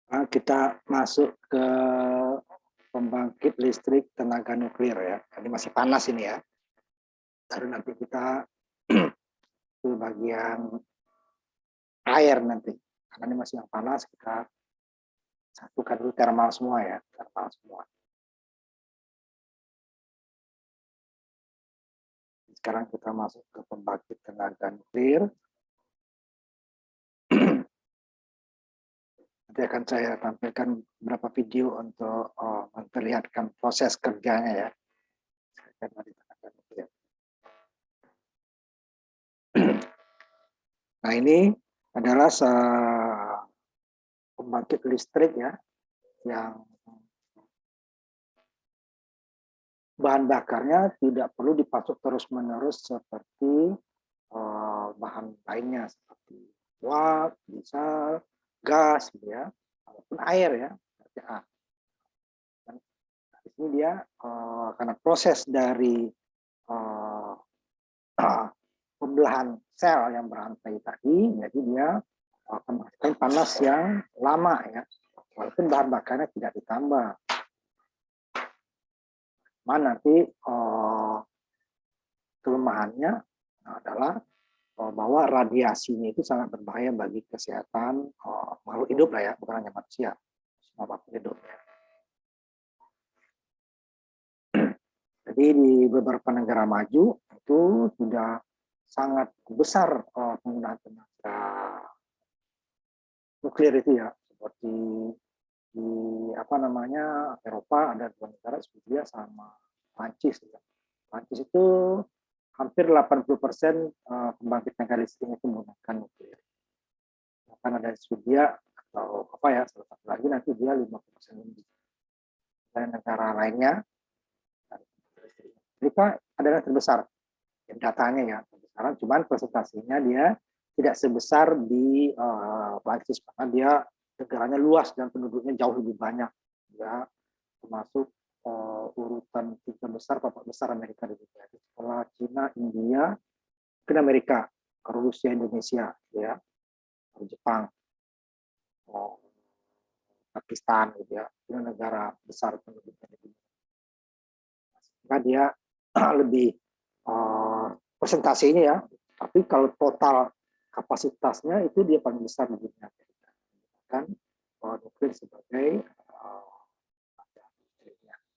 Kita masuk ke pembangkit listrik tenaga nuklir ya. Ini masih panas ini ya. Baru nanti kita ke bagian air nanti. Karena ini masih yang panas, kita satukan dulu thermal semua ya. Thermal semua. Sekarang kita masuk ke pembangkit tenaga nuklir. Nanti akan saya tampilkan beberapa video untuk memperlihatkan proses kerjanya ya. Nah, ini adalah pembangkit listrik ya, yang bahan bakarnya tidak perlu dipasok terus-menerus seperti bahan lainnya seperti uap, diesel, gas, gitu ya, ataupun air ya. Dan di sini dia karena proses dari pembelahan sel yang berantai tadi, jadi dia akan menghasilkan panas yang lama ya, walaupun bahan bakarnya tidak ditambah. Mana nanti kelemahannya adalah bahwa radiasinya itu sangat berbahaya bagi kesehatan makhluk hidup lah ya, bukan hanya manusia, semua makhluk hidup. Jadi di beberapa negara maju itu sudah sangat besar penggunaan tenaga nuklir itu ya, seperti di Eropa ada dua negara, Swedia sama Prancis ya. Prancis itu hampir 80% pembangkit tenaga listrik itu menggunakan nuklir. Bahkan ada Swedia atau salah satu lagi nanti dia 50% lebih. Dan negara lainnya, Amerika adalah terbesar datanya ya, terbesar. Cuman presentasinya dia tidak sebesar di Prancis karena dia negaranya luas dan penduduknya jauh lebih banyak. Ya, termasuk urutan 3 besar, 4 besar Amerika di dunia. Setelah Cina, India, ke Amerika, ke Rusia, Indonesia, ya, ke Jepang, Pakistan, gitu ya, itu negara besar penduduknya di dunia. Maka dia lebih presentasinya ya, tapi kalau total kapasitasnya itu dia paling besar di dunia. Kan nuklir sebagai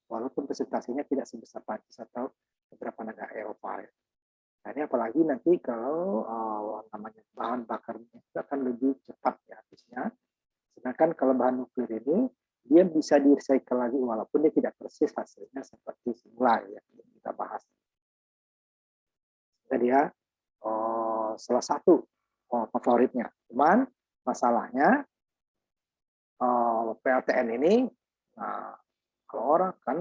walaupun presentasinya tidak sebesar Prancis atau beberapa negara Eropa. Nah, ini apalagi nanti kalau namanya bahan bakarnya itu akan lebih cepat ya habisnya. Sedangkan kalau bahan nuklir ini dia bisa di-recycle lagi walaupun dia tidak persis hasilnya seperti semula ya yang kita bahas. Jadi dia salah satu favoritnya. Cuman masalahnya PLTN ini, nah, kalau orang kan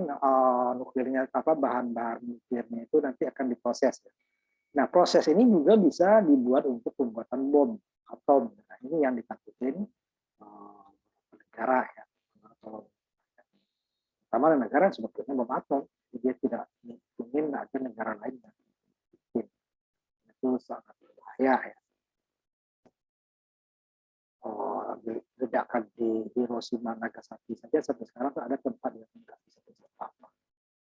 nuklirnya bahan-bahan nuklirnya itu nanti akan diproses. Nah, proses ini juga bisa dibuat untuk pembuatan bom atom. Nah, ini yang ditakutin negara ya. Pertama negara sebetulnya bom atom, dia tidak ingin ada negara lain yang bikin. Itu sangat berbahaya ya. Ledakan di Hiroshima Nagasaki saja sampai sekarang ada tempat yang tidak bisa apa-apa.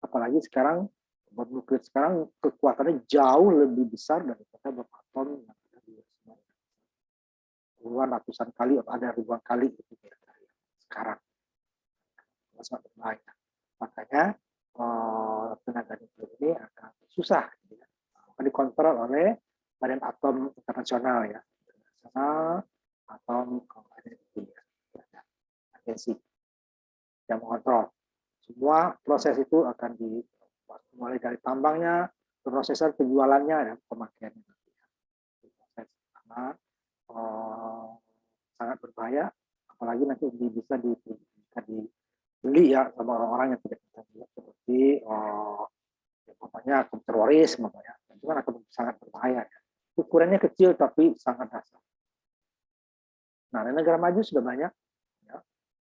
Apalagi sekarang bom nuklir sekarang kekuatannya jauh lebih besar daripada bom atom yang ada di Hiroshima. Puluhan ratusan kali atau ada ribuan kali itu sekarang. Sangat berbahaya. Makanya tenaga nuklir ini akan susah ya. Akan dikontrol oleh Badan Atom Internasional ya. Internasional Atom Energy ya. Agensi yang mengontrol. Semua proses itu akan mulai dari tambangnya, prosesor penjualannya dan pemakaiannya. Proses karena sangat berbahaya, apalagi nanti bisa dibeli ya sama orang-orang yang tidak bisa lihat seperti teroris, itu kan akan sangat berbahaya. Ya. Ukurannya kecil tapi sangat dasar. Nah, di negara maju sudah banyak, ya,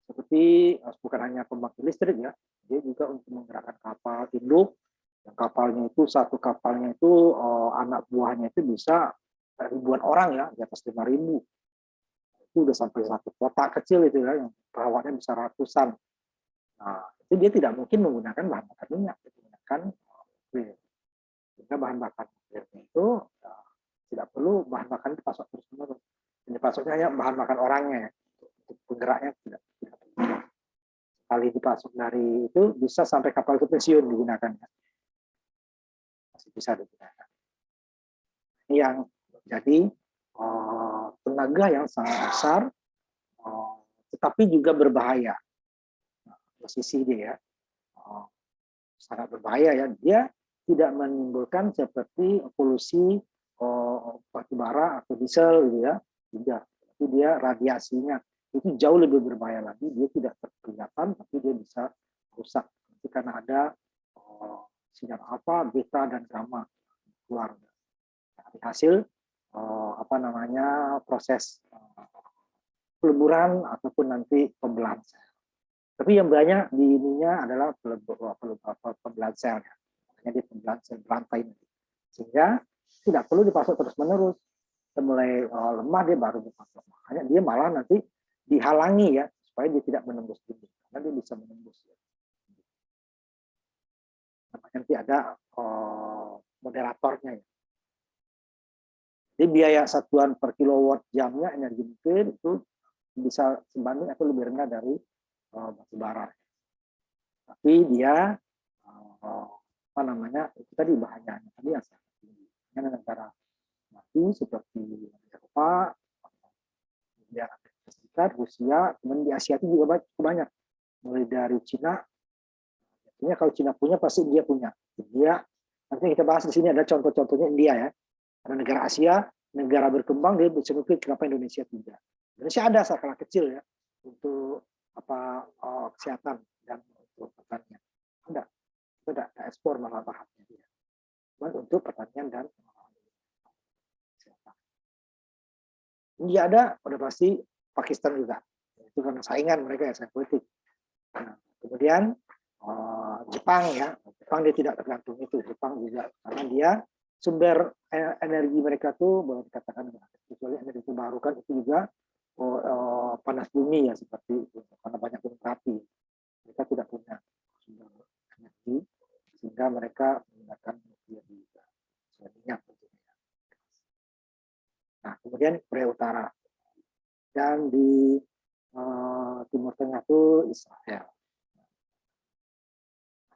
seperti bukan hanya pembangkit listrik ya, dia juga untuk menggerakkan kapal induk. Yang kapalnya itu satu kapalnya itu anak buahnya itu bisa ribuan orang ya, di atas 5.000. itu udah sampai satu kota kecil itu ya, yang perawatnya bisa ratusan. Nah, itu dia tidak mungkin menggunakan bahan bakar minyak, menggunakan nuklir. Sehingga bahan bakar nuklirnya itu ya, tidak perlu bahan bakar dipasok terus menerus. Ini pasoknya hanya bahan bakar orangnya, untuk penggeraknya tidak perlu. Kali dipasok dari itu bisa sampai kapal itu pensiun digunakan, masih bisa digunakan. Ini yang jadi tenaga yang sangat besar, tetapi juga berbahaya. Posisi dia sangat berbahaya ya. Dia tidak menimbulkan seperti polusi batu bara atau diesel gitu ya, tidak. Tapi dia radiasinya itu jauh lebih berbahaya lagi. Dia tidak kelihatan, tapi dia bisa rusak. Karena ada sinyal alfa, beta dan gamma keluar. Dari hasil proses peleburan ataupun nanti pembelahan sel. Tapi yang banyak di ininya adalah pembelahan sel. Makanya dia pembelahan sel berantai. Sehingga tidak perlu dipasok terus-menerus. Mulai lemah dia baru dipasok. Makanya dia malah nanti dihalangi ya, supaya dia tidak menembus dinding. Karena dia bisa menembus. Ya. Nanti ada moderatornya. Ya. Jadi biaya satuan per kilowatt jamnya energi nuklir itu bisa sebanding atau lebih rendah dari batu bara. Tapi dia itu tadi bahayanya tadi yang sangat tinggi. Negara maju seperti Eropa, kemudian Amerika Serikat, Rusia, kemudian di Asia itu juga banyak. Mulai dari Cina, artinya kalau Cina punya pasti India punya. India, nanti kita bahas di sini ada contoh-contohnya India ya. Karena negara Asia, negara berkembang dia bisa nuklir, kenapa Indonesia tidak? Indonesia ada skala kecil ya untuk kesehatan dan untuk pertanian. Ada, itu ada ekspor malah bahannya dia. Cuma untuk pertanian dan kesehatan. India ada, udah pasti Pakistan juga. Itu karena saingan mereka ya, saing politik. Nah, kemudian Jepang ya, Jepang dia tidak tergantung itu. Jepang juga karena dia sumber energi mereka tuh boleh dikatakan kecuali energi terbarukan itu juga panas bumi ya seperti itu karena banyak gunung berapi mereka tidak punya sumber energi sehingga mereka menggunakan nuklir minyak tentunya. Nah kemudian Korea Utara dan di Timur Tengah itu Israel.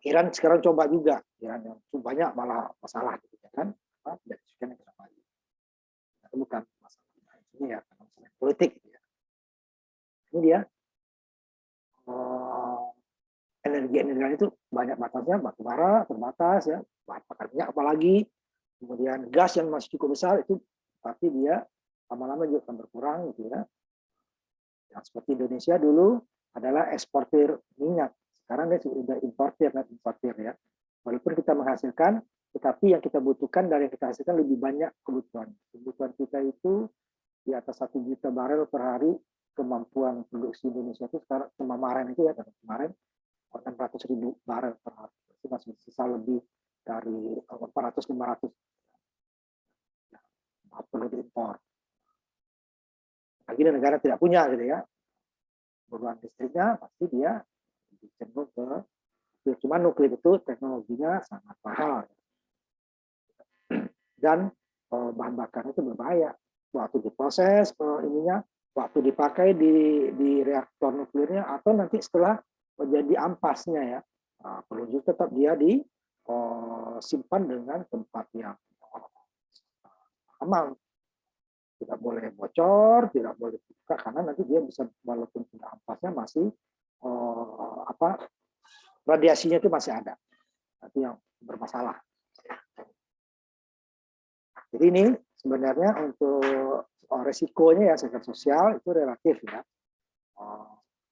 Iran sekarang coba juga, Iran yang banyak malah masalah gitu kan, dari sekian yang maju. Itu bukan masalah ini ya, masalah politik. Gitu ya. Ini dia energi itu banyak batasnya, batu bara terbatas ya, bahan bakar minyak apalagi, kemudian gas yang masih cukup besar itu, tapi dia lama-lama juga akan berkurang gitu ya. Yang seperti Indonesia dulu adalah eksportir minyak. Sekarang dia sudah importir ya. Walaupun kita menghasilkan, tetapi yang kita butuhkan dari yang kita hasilkan lebih banyak kebutuhan. Kebutuhan kita itu di atas 1 juta barel per hari, kemampuan produksi Indonesia itu sekarang kemarin itu ya, kemarin 600.000 barel per hari. Itu masih sisa lebih dari 400-500 perlu diimpor. Lagi negara tidak punya gitu ya. Kebutuhan listriknya pasti dia cenderung ke nuklir. Cuma nuklir itu teknologinya sangat mahal. Dan bahan bakar itu berbahaya. Waktu diproses waktu dipakai di reaktor nuklirnya atau nanti setelah menjadi ampasnya ya. Nah, perlu juga tetap dia disimpan dengan tempat yang aman. Tidak boleh bocor, tidak boleh buka karena nanti dia bisa walaupun sudah ampasnya masih radiasinya itu masih ada. Itu yang bermasalah. Jadi ini sebenarnya untuk resikonya ya secara sosial itu relatif ya.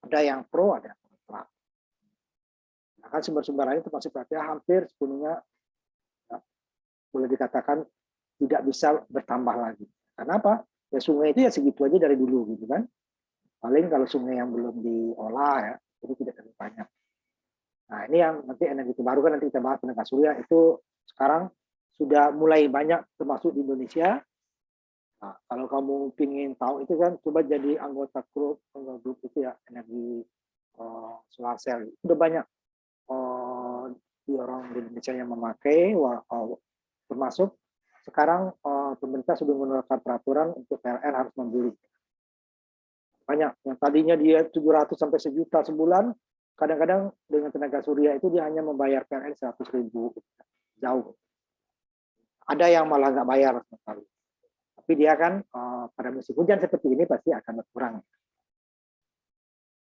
Ada yang pro, ada yang kontra. Nah, kan sumber-sumber lain itu masih hampir sepenuhnya ya, boleh dikatakan tidak bisa bertambah lagi. Kenapa? Ya sungai itu ya segitu aja dari dulu gitu kan. Paling kalau sungai yang belum diolah ya, itu tidak terlalu banyak. Nah ini yang nanti energi terbarukan nanti kita bahas tenaga surya itu sekarang sudah mulai banyak termasuk di Indonesia. Nah, kalau kamu ingin tahu itu kan, coba jadi anggota grup itu ya, energi solar cell. Udah banyak di orang di Indonesia yang memakai, termasuk sekarang pemerintah sudah mengeluarkan peraturan untuk PLN harus membeli. Banyak yang tadinya dia 700 sampai 1 juta sebulan, kadang-kadang dengan tenaga surya itu dia hanya membayar PLN 100.000, jauh. Ada yang malah nggak bayar sama sekali. Tapi dia kan pada musim hujan seperti ini pasti akan berkurang.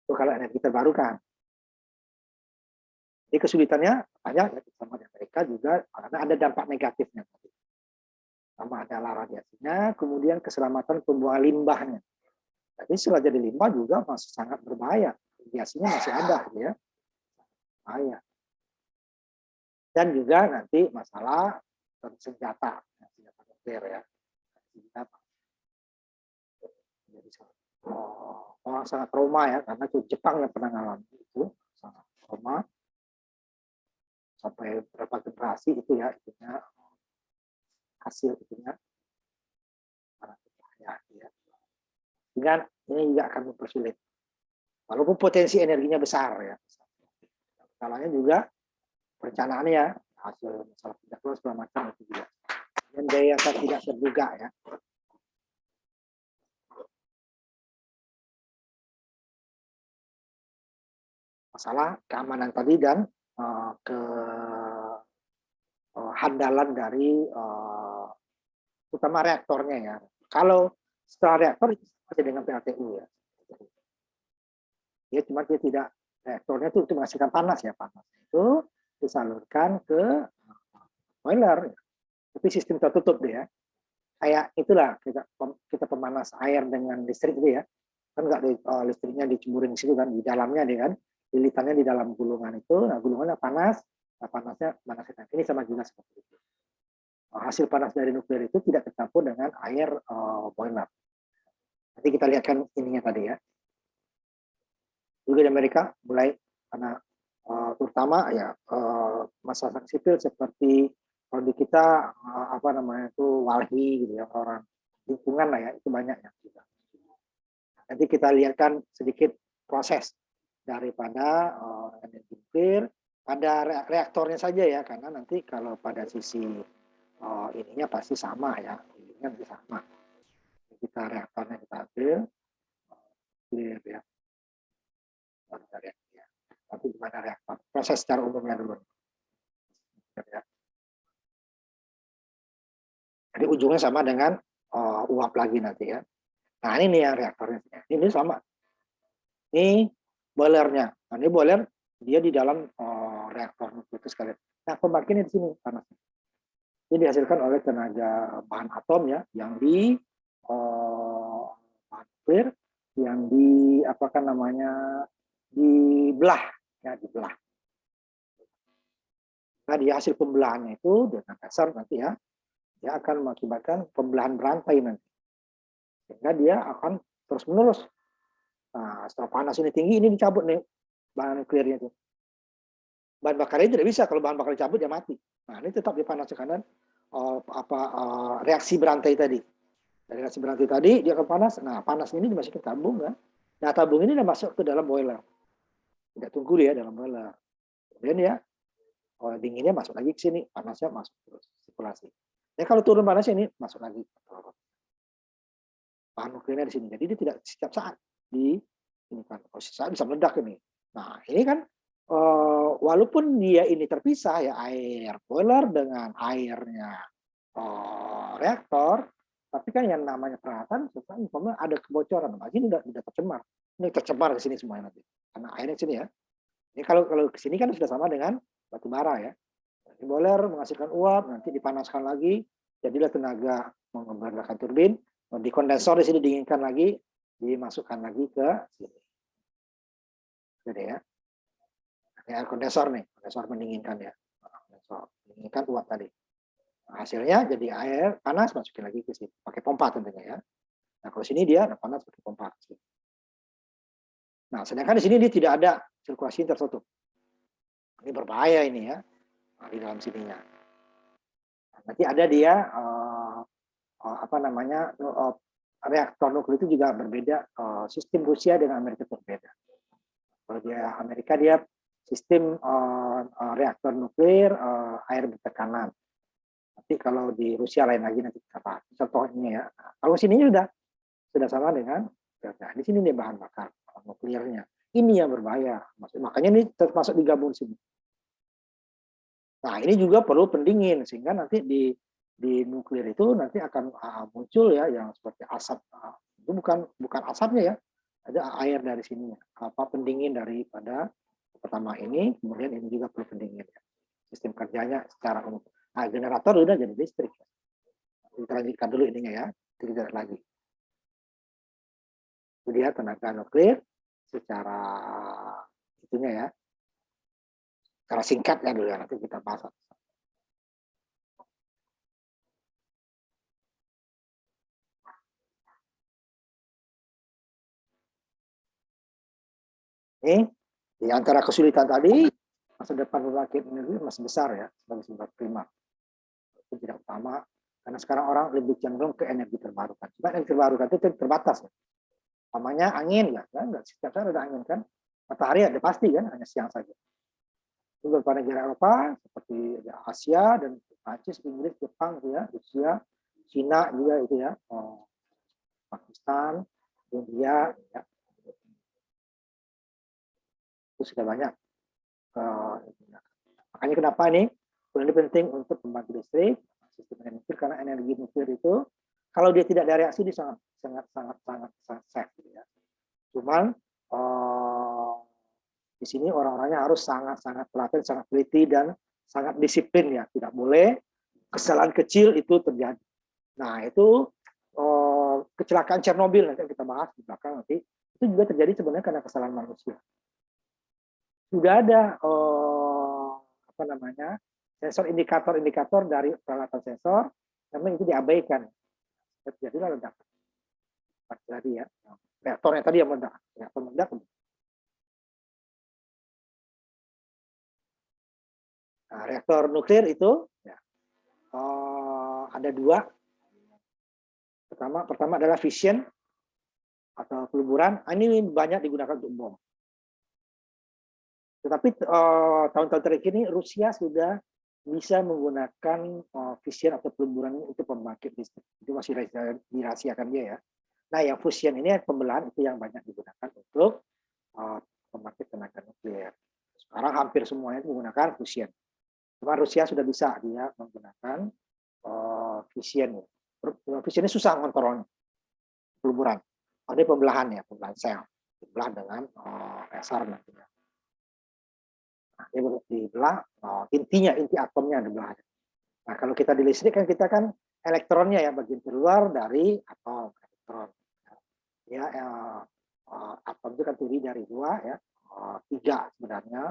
Itu kalau energi terbarukan. Jadi kesulitannya banyak sama di Amerika juga karena ada dampak negatifnya. Sama ada radiasinya, kemudian keselamatan pembuangan limbahnya. Tapi setelah jadi limbah juga masih sangat berbahaya. Radiasinya masih ada, ya. Bahaya. Dan juga nanti masalah senjata nuklir ya. Senjata. Jadi orang sangat trauma ya, karena itu Jepang yang pernah ngalamin itu, sangat trauma sampai berapa generasi itu ya, itunya hasil itunya ya. Dengan ini juga akan mempersulit. Walaupun potensi energinya besar ya. Masalahnya juga perencanaannya, hasil masalah tidak terus segala macam itu juga. Dan biaya yang tidak terduga ya. Masalah keamanan tadi dan handalan dari utama reaktornya ya. Kalau setelah reaktor itu sama dengan PLTU ya. Dia tidak, reaktornya itu menghasilkan panas ya, panas itu disalurkan ke boiler. Tapi sistem tertutup deh ya. Kayak itulah kita pemanas air dengan listrik itu ya. Kan nggak listriknya dicemburin di situ kan, di dalamnya deh kan. Lilitannya di dalam gulungan itu, nah gulungannya panas, nah panasnya ini sama juga seperti itu. Hasil panas dari nuklir itu tidak tercampur dengan air boiler. Nanti kita lihatkan ininya tadi ya. Juga di Amerika mulai karena terutama ya masyarakat sipil seperti kalau di kita apa namanya itu walhi gitu ya, orang lingkungan lah ya, itu banyak yang juga. Nanti kita lihatkan sedikit proses daripada energi nuklir pada reaktornya saja ya, karena nanti kalau pada sisi ininya pasti sama ya, ininya nanti sama. Kita reaktornya kita ambil, clear ya. Tapi gimana reaktor? Proses secara umumnya dulu. Ya. Jadi ujungnya sama dengan uap lagi nanti ya. Nah ini nih yang reaktornya. Ini sama. Ini boilernya. Nah, ini boiler dia di dalam reaktor nuklir itu sekalian. Nah pembangkitnya di sini panasnya. Ini dihasilkan oleh tenaga bahan atom ya, yang di nuklir, yang di apakah namanya dibelah ya, dibelah. Nah di hasil pembelahannya itu dengan dasar nanti ya, dia akan mengakibatkan pembelahan berantai nanti, sehingga dia akan terus menerus. Nah setelah panas ini tinggi, ini dicabut nih bahan nuklirnya itu. Bahan bakarnya tidak bisa, kalau bahan bakar dicabut dia mati. Nah ini tetap dipanaskan karena reaksi berantai tadi. Dari reaksi berantai tadi dia akan panas. Nah panas ini dimasukkan tabung kan. Nah tabung ini dia masuk ke dalam boiler. Tidak tunggu dia dalam boiler. Kemudian ya dinginnya masuk lagi ke sini, panasnya masuk terus sirkulasi. Ya kalau turun panasnya ini masuk lagi bahan nuklirnya di sini. Jadi dia tidak setiap saat di ini kan, saat bisa meledak ini. Nah ini kan walaupun dia ini terpisah ya, air boiler dengan airnya reaktor, tapi kan yang namanya peralatan sesuatu ada kebocoran. Nah, ini tidak tercemar. Ini tercemar ke sini semuanya nanti. Karena airnya ke sini ya. Ini kalau ke sini kan sudah sama dengan batu bara ya. Ini boiler menghasilkan uap, nanti dipanaskan lagi, jadilah tenaga menggerakkan turbin, di kondensor di sini dinginkan lagi, dimasukkan lagi ke sini. Jadi ya. Ini air kondensor nih, kondensor mendinginkan ya. Kondensor mendinginkan uap tadi. Hasilnya jadi air panas masukin lagi ke sini, pakai pompa tentunya ya. Nah kalau sini dia panas pakai pompa. Nah sedangkan di sini dia tidak ada sirkulasi tertutup. Ini berbahaya ini ya, di dalam sininya. Nanti ada dia apa namanya, reaktor nuklir itu juga berbeda. Sistem Rusia dengan Amerika itu berbeda. Kalau dia Amerika, dia sistem reaktor nuklir air bertekanan. Tapi kalau di Rusia lain lagi, nanti apa contohnya ya. Kalau sini sudah sama dengan di sini nih bahan bakar nuklirnya. Ini yang berbahaya. Makanya ini termasuk digabung sini. Nah, ini juga perlu pendingin sehingga nanti di nuklir itu nanti akan muncul ya yang seperti asap. Itu bukan asapnya ya, ada air dari sini. Apa pendingin daripada pertama ini, kemudian ini juga perlu pendingin. Ya. Sistem kerjanya secara umum. Nah, generator udah jadi listrik. Kita lanjutkan dulu ininya ya, tidak lagi. Itu dia tenaga nuklir secara itunya ya, secara singkat ya dulu ya, nanti kita bahas. Ini di antara kesulitan tadi, masa depan pembangkit energi masih besar ya sebagai sumber prima. Itu tidak utama karena sekarang orang lebih cenderung ke energi terbarukan. Cuma energi terbarukan itu terbatas. Ya. Namanya angin ya, nggak setiap saat ada angin kan. Matahari ada pasti kan, hanya siang saja. Itu beberapa negara Eropa seperti Asia dan Prancis, Inggris, Jepang gitu ya, Rusia, Cina juga itu ya, Pakistan, India, ya. Itu sudah banyak. Makanya kenapa ini penting untuk pembangkit listrik sistem nuklir, karena energi nuklir itu kalau dia tidak ada reaksi dia sangat safe gitu ya. Cuman di sini orang-orangnya harus sangat telaten, sangat teliti dan sangat disiplin ya. Tidak boleh kesalahan kecil itu terjadi. Nah, itu kecelakaan Chernobyl nanti kita bahas di belakang nanti. Itu juga terjadi sebenarnya karena kesalahan manusia. Sudah ada apa namanya, sensor indikator dari peralatan sensor, namun itu diabaikan. Jadilah ledakan. Tadi ya, reaktornya tadi yang meledak, reaktor meledak. Nah, reaktor nuklir itu ya, ada dua. Pertama adalah fission atau peluburan. Ini banyak digunakan untuk bom. Tetapi tahun-tahun terakhir ini Rusia sudah bisa menggunakan fission atau peluburan untuk pembangkit listrik. Itu masih dirahasiakan dia ya. Nah, yang fusion ini pembelahan itu yang banyak digunakan untuk pembangkit tenaga nuklir. Sekarang hampir semuanya menggunakan fusion. Cuma Rusia sudah bisa dia menggunakan fission. Fission ini susah kontrolnya. Peluburan. Ini pembelahan ya, pembelahan sel. Dibelah dengan laser nantinya. Nah, ini dibelah inti atomnya dibelah. Nah, kalau kita di listrik kan kita kan elektronnya ya bagian keluar dari atom elektron. Ya, atom itu kan terdiri dari dua ya, tiga sebenarnya,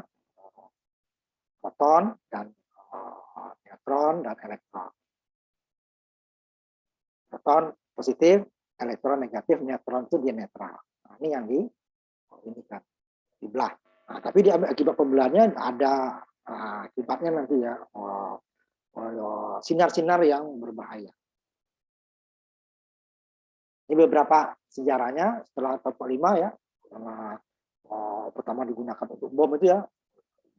proton dan neutron dan elektron. Proton positif, elektron negatif, neutron itu dia netral. Nah, ini yang ini kan dibelah. Nah, tapi di akibat pembelahannya ada akibatnya nanti ya sinar-sinar yang berbahaya. Ini beberapa sejarahnya setelah tahun 45 ya, karena pertama digunakan untuk bom itu ya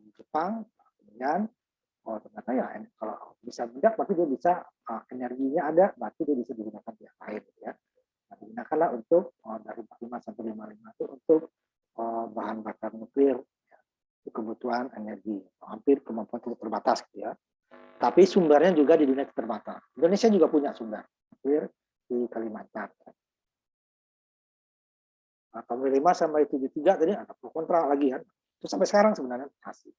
di Jepang, kemudian ternyata ya kalau bisa meledak berarti dia bisa energinya ada, berarti dia bisa digunakan yang lain ya. Nah, digunakanlah untuk dari 45 sampai 55 itu untuk bahan bakar nuklir ya, untuk kebutuhan energi hampir kemampuan tidak terbatas gitu ya. Tapi sumbernya juga di dunia terbatas. Indonesia juga punya sumber nuklir di Kalimantan. Nah, tahun 5 sampai 73 tadi ada pro kontra lagi kan. Itu sampai sekarang sebenarnya masih.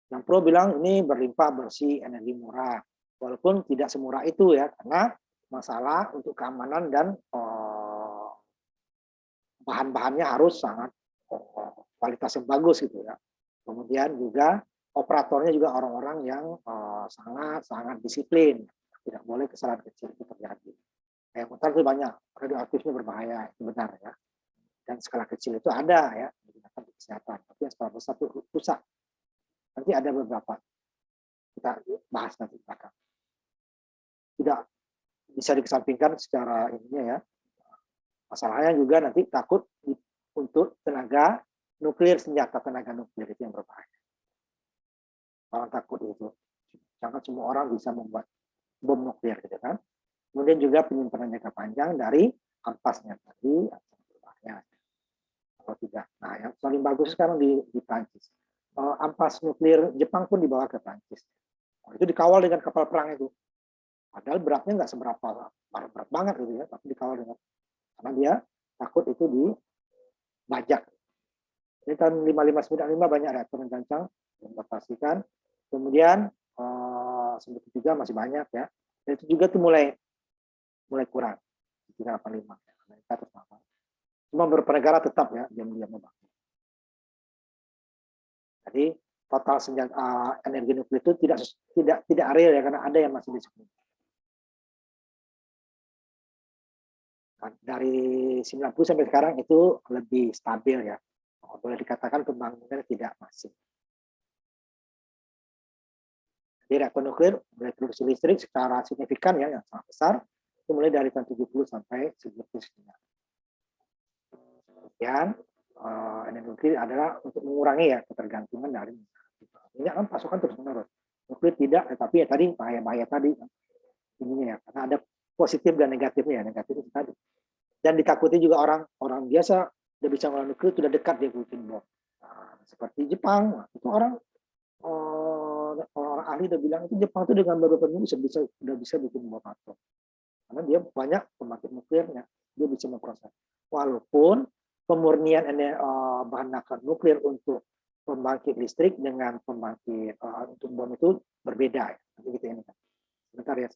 Yang pro bilang ini berlimpah bersih, energi murah. Walaupun tidak semurah itu ya, karena masalah untuk keamanan dan bahan-bahannya harus sangat kualitas yang bagus gitu ya. Kemudian juga operatornya juga orang-orang yang sangat disiplin. Tidak boleh kesalahan kecil itu terjadi. Yang utama itu banyak, radioaktifnya berbahaya, itu benar ya. Dan skala kecil itu ada ya, digunakan di kesehatan. Tapi yang skala besar itu rusak. Nanti ada beberapa kita bahas nanti belakang. Tidak bisa dikesampingkan secara ininya ya. Masalahnya juga nanti takut untuk tenaga nuklir, senjata tenaga nuklir itu yang berbahaya. Orang takut itu. Jangan semua orang bisa membuat bom nuklir gitu kan. Kemudian juga penyimpanan jangka panjang dari ampasnya tadi berbahaya atau tidak. Nah, yang paling bagus sekarang di Prancis. Ampas nuklir Jepang pun dibawa ke Prancis. Itu dikawal dengan kapal perang itu. Padahal beratnya nggak seberapa berat banget gitu ya, tapi dikawal dengan karena dia takut itu dibajak. Ini tahun 5595 banyak reaktor menggancang yang dipastikan. Kemudian sebetulnya juga masih banyak ya. Dan itu juga tuh mulai kurang. 385 Amerika terus apa. Cuma beberapa negara tetap ya diam-diam membangun. Jadi total senjata energi nuklir itu tidak real ya karena ada yang masih disembunyikan. Dari 90 sampai sekarang itu lebih stabil ya. Boleh dikatakan pembangunannya tidak masif. Jadi reaktor nuklir mulai produksi listrik secara signifikan ya yang sangat besar itu mulai dari tahun 70 sampai 1999. Kemudian energi nuklir adalah untuk mengurangi ya ketergantungan dari minyak kan pasokan terus menerus. Nuklir tidak, tetapi ya tadi bahaya-bahaya tadi ininya ya karena ada positif dan negatifnya ya negatif itu tadi. Dan ditakuti juga orang biasa udah bisa ngolah nuklir sudah dekat dia bikin bom. Nah, seperti Jepang itu orang ahli udah bilang itu Jepang itu dengan beberapa minggu sudah bisa bikin bom atom karena dia banyak pembangkit nuklirnya dia bisa memproses walaupun pemurnian bahan bakar nuklir untuk pembangkit listrik dengan pembangkit untuk bom itu berbeda ya. Nanti kita ini kan sebentar ya.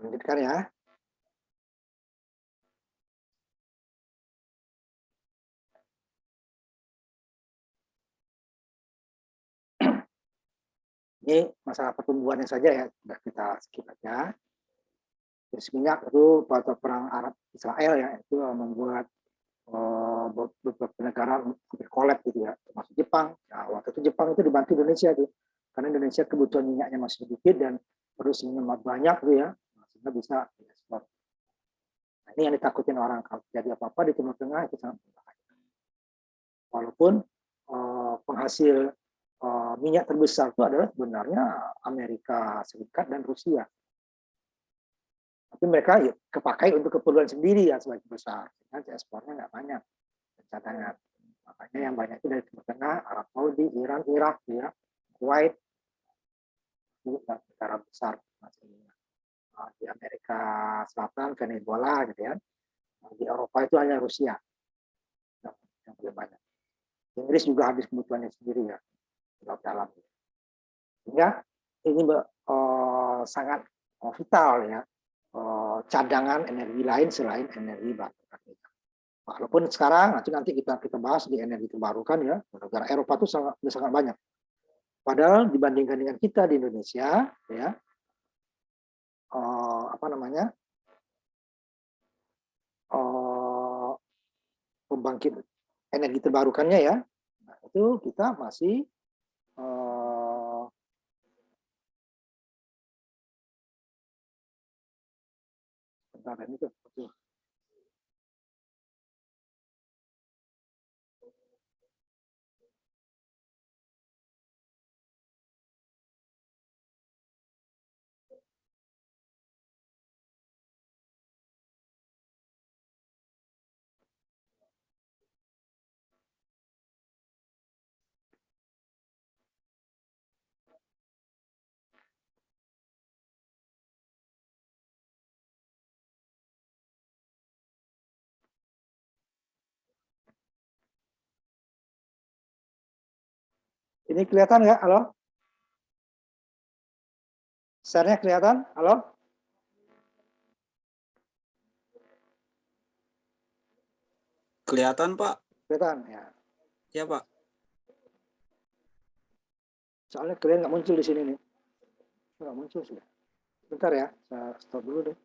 Lanjutkan ya. Ini masalah pertumbuhannya saja ya, sudah kita skip aja. Terus minyak itu pada perang Arab Israel ya itu membuat beberapa negara hampir kolap gitu ya, termasuk Jepang. Nah, waktu itu Jepang itu dibantu Indonesia tuh, karena Indonesia kebutuhan minyaknya masih sedikit dan produksinya banyak tuh ya, sehingga bisa diekspor. Nah, ini yang ditakutin orang kalau terjadi apa-apa di Timur Tengah itu sangat berbahaya. Walaupun penghasil minyak terbesar itu adalah sebenarnya Amerika Serikat dan Rusia. Tapi mereka ya, kepakai untuk keperluan sendiri ya sebagai besar, sehingga ekspornya nggak banyak cadangan. Makanya yang banyak itu dari Timur Tengah, Arab Saudi, Iran, Irak, Kuwait, itu negara besar. Di Amerika Selatan, Venezuela, gitu ya. Di Eropa itu hanya Rusia yang lebih banyak. Inggris juga habis kebutuhannya sendiri ya, di laut dalam. Sehingga ini sangat vital ya, cadangan energi lain selain energi batu nikel. Walaupun sekarang nanti kita bahas di energi terbarukan ya, negara Eropa itu sangat banyak. Padahal dibandingkan dengan kita di Indonesia, ya pembangkit energi terbarukannya ya, nah, itu kita masih ini kelihatan nggak? Halo? Share-nya kelihatan? Halo? Kelihatan, Pak. Kelihatan ya. Ya, Pak. Soalnya kalian nggak muncul di sini nih. Nggak muncul sudah. Bentar ya, saya stop dulu deh.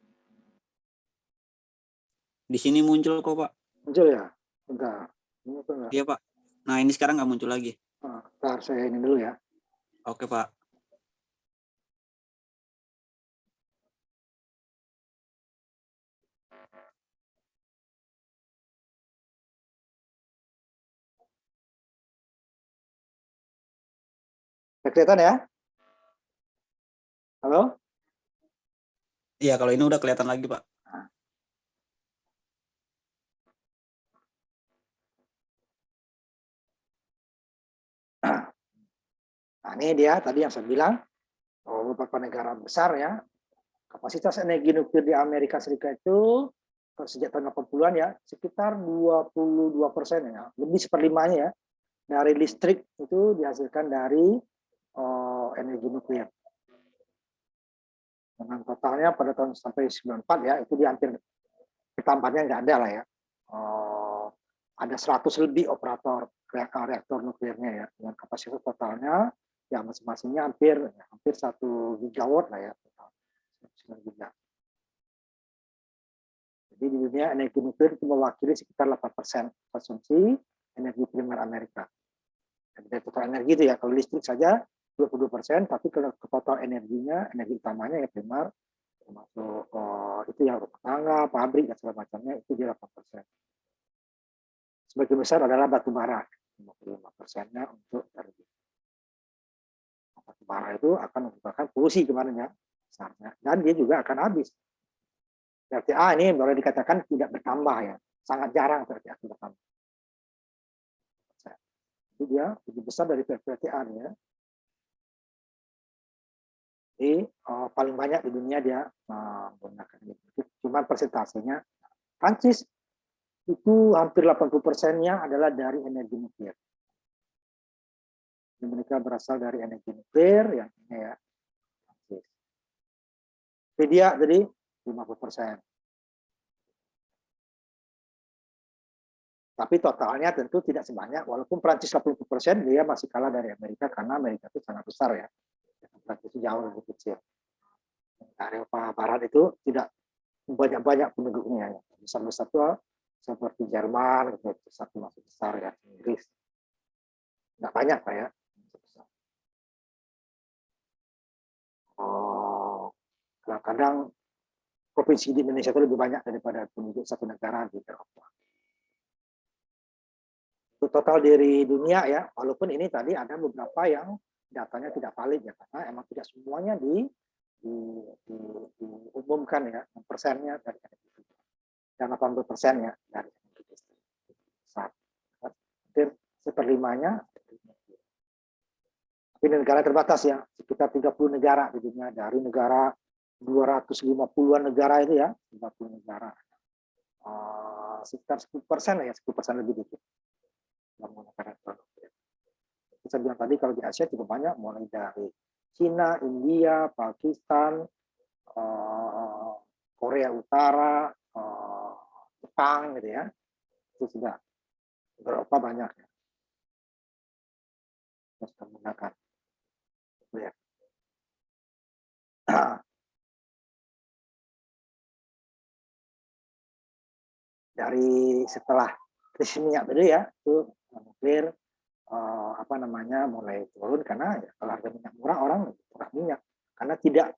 Di sini muncul kok, Pak. Muncul ya? Bentar. Muncul nggak? Iya, Pak. Nah, ini sekarang nggak muncul lagi. Bentar, saya ini dulu ya. Oke, Pak. Udah kelihatan ya? Halo? Iya, kalau ini udah kelihatan lagi, Pak. Nah, ini dia tadi yang saya bilang, beberapa negara besar ya, kapasitas energi nuklir di Amerika Serikat itu sejak tahun 80-an ya, sekitar 22% ya, lebih seperlimanya ya, dari listrik itu dihasilkan dari energi nuklir. Dengan totalnya pada tahun sampai 94 ya, itu di hampir tambahannya nggak ada lah ya. Ada 100 lebih operator reaktor nuklirnya ya, dengan kapasitas totalnya yang masing-masingnya hampir 1 gigawatt lah ya, total 9 giga. Jadi di dunia energi nuklir itu mewakili sekitar 8% konsumsi energi primer Amerika. Dari total energi itu ya, kalau listrik saja 22%, tapi kalau total energinya, energi utamanya ya primer, termasuk itu yang rumah tangga, pabrik dan segala macamnya itu di 8%. Sebagian besar adalah batu bara, 55%-nya untuk energi. Batu bara itu akan menyebabkan polusi kemarin ya, besarnya, dan dia juga akan habis. PLTA ini boleh dikatakan tidak bertambah ya, sangat jarang PLTA bertambah. Jadi dia lebih besar dari PLTA ya. Jadi paling banyak di dunia dia menggunakan itu. Cuma persentasenya Prancis itu hampir 80%-nya adalah dari energi nuklir. Jadi mereka berasal dari energi nuklir yang ini ya. Media jadi 50%. Tapi totalnya tentu tidak sebanyak, walaupun Prancis 80%, dia masih kalah dari Amerika karena Amerika itu sangat besar ya. Prancis itu jauh lebih kecil. Eropa Barat itu tidak banyak-banyak penduduknya ya. Besar-besar itu seperti Jerman, satu masih besar ya, Inggris. Nggak banyak Pak ya. Kadang-kadang provinsi di Indonesia itu lebih banyak daripada penduduk satu negara di Eropa. Itu total dari dunia ya, walaupun ini tadi ada beberapa yang datanya tidak valid ya, karena emang tidak semuanya diumumkan ya, persennya dari energi dan 80% ya dari energi listrik. Hampir seperlimanya. Tapi negara terbatas ya, sekitar 30 negara di dunia, dari negara 250-an negara itu ya, 50 negara. Sekitar 10% ya, 10% lebih dikit. Yang menggunakan reaktor nuklir. Saya bilang tadi kalau di Asia cukup banyak, mulai dari Cina, India, Pakistan, Korea Utara, Jepang gitu ya. Itu sudah Eropa banyak ya. Yang sudah menggunakan nuklir. Dari setelah krisis minyak tadi ya, itu nuklir mulai turun karena ya, kalau harga minyak murah orang murah minyak karena tidak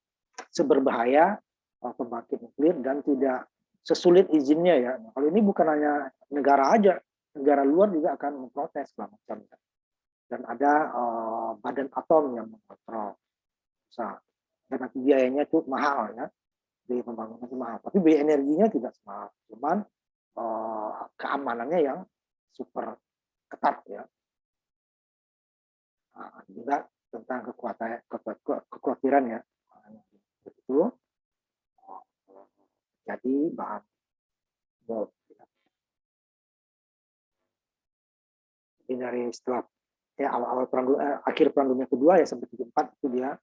seberbahaya pembangkit nuklir dan tidak sesulit izinnya ya. Nah, kalau ini bukan hanya negara aja, negara luar juga akan memprotes macam dan ada badan atom yang mengontrol. Dan nanti biayanya itu mahal ya, biaya pembangunan itu mahal. Tapi biaya energinya tidak semahal, cuman keamanannya yang super ketat ya. Juga tentang kekhawatiran ya itu jadi bahan bom. Jadi dari setelah ya awal-awal akhir perang dunia kedua ya sampai 74 itu dia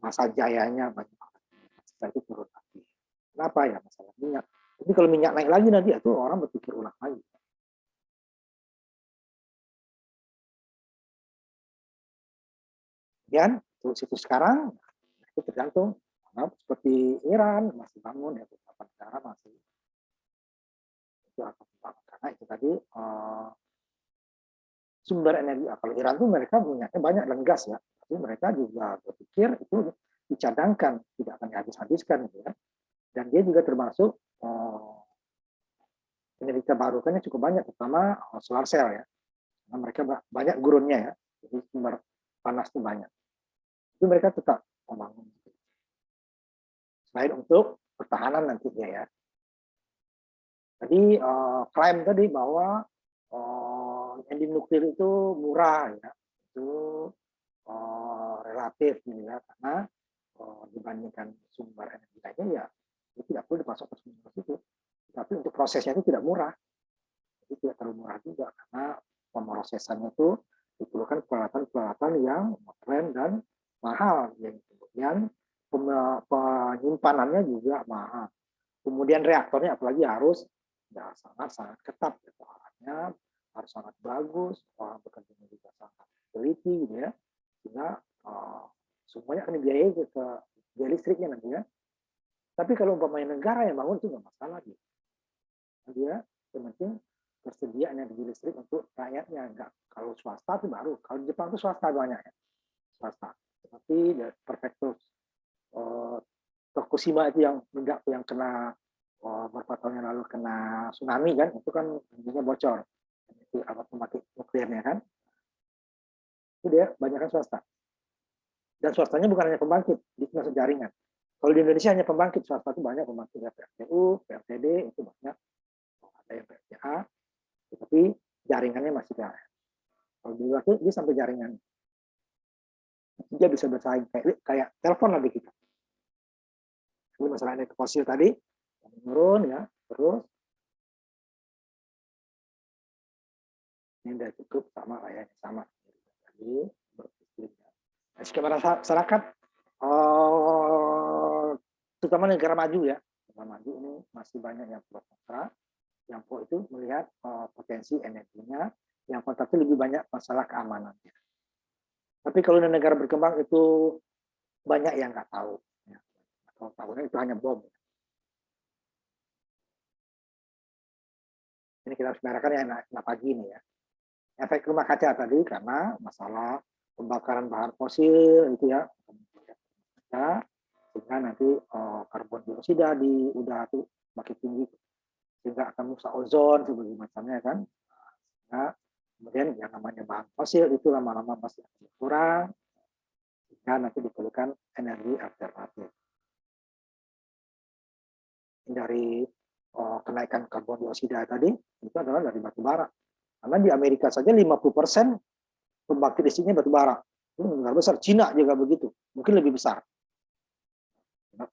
masa jayanya banyak banget. Setelah itu turun lagi. Kenapa ya? Masalah minyak. Tapi kalau minyak naik lagi nanti itu orang berpikir ulang lagi. Dan untuk situs sekarang itu tergantung. Seperti Iran masih bangun ya, beberapa negara masih itu akan bangun karena itu tadi sumber energi. Kalau Iran tuh mereka minyaknya banyak dan gas ya, tapi mereka juga berpikir itu dicadangkan, tidak akan dihabis-habiskan gitu ya. Dan dia juga termasuk energi terbarukannya cukup banyak, terutama solar cell ya. Karena mereka banyak gurunnya ya, jadi sumber panas itu banyak. Itu mereka tetap membangun. Selain untuk pertahanan nantinya ya. Jadi klaim tadi bahwa energi nuklir itu murah ya, itu relatif ya, karena dibandingkan sumber energi lainnya ya itu tidak perlu dipasok ke sumber itu. Tapi untuk prosesnya itu tidak murah, itu tidak terlalu murah juga karena pemrosesannya itu diperlukan peralatan-peralatan yang modern dan mahal, yang kemudian penyimpanannya juga mahal. Kemudian reaktornya apalagi harus ya, sangat ketat, bahannya harus sangat bagus, orang bekerjanya juga sangat teliti gitu ya, sehingga semuanya akan dibiayai ke biaya listriknya nanti ya. Tapi kalau umpamanya negara yang bangun itu nggak masalah gitu. Dia yang penting tersedia energi listrik untuk rakyatnya. Enggak, kalau swasta itu baru. Kalau Jepang itu swasta banyak ya, swasta. Seperti Prefektur Tokushima itu yang meledak, yang kena beberapa tahun yang lalu kena tsunami kan, itu kan energinya bocor. Itu apa pembangkit nuklirnya kan. Itu dia banyak kan swasta. Dan swastanya bukan hanya pembangkit, dia masuk jaringan. Kalau di Indonesia hanya pembangkit, swasta itu banyak pembangkit ya, PLTU, PLTD itu banyak, ada yang PLTA, tapi jaringannya masih PLN. Kalau di luar itu dia sampai jaringan, dia bisa bersaing kayak telepon lagi kita. Ini masalah energi fosil tadi menurun ya, terus ini udah cukup sama lah ya, sama. Jadi skema masyarakat terutama negara maju ya, negara maju ini masih banyak yang pro kontra. Yang pro itu melihat potensi energinya, yang kontra itu lebih banyak masalah keamanannya. Tapi kalau di negara berkembang itu banyak yang nggak tahu, ya. Atau tahunya itu hanya bom. Ini kita harus bicarakan ya nah pagi ini ya. Efek rumah kaca tadi karena masalah pembakaran bahan fosil itu ya, sehingga nanti karbon dioksida di udara itu makin tinggi, sehingga akan merusak ozon sebagai macamnya kan. Nah, kemudian yang namanya bahan fosil itu lama-lama pasti akan berkurang, sehingga nanti diperlukan energi alternatif. Dari kenaikan karbon dioksida tadi itu adalah dari batu bara. Karena di Amerika saja 50% pembangkit listriknya batu bara. Itu negara besar. Cina juga begitu, mungkin lebih besar. Karena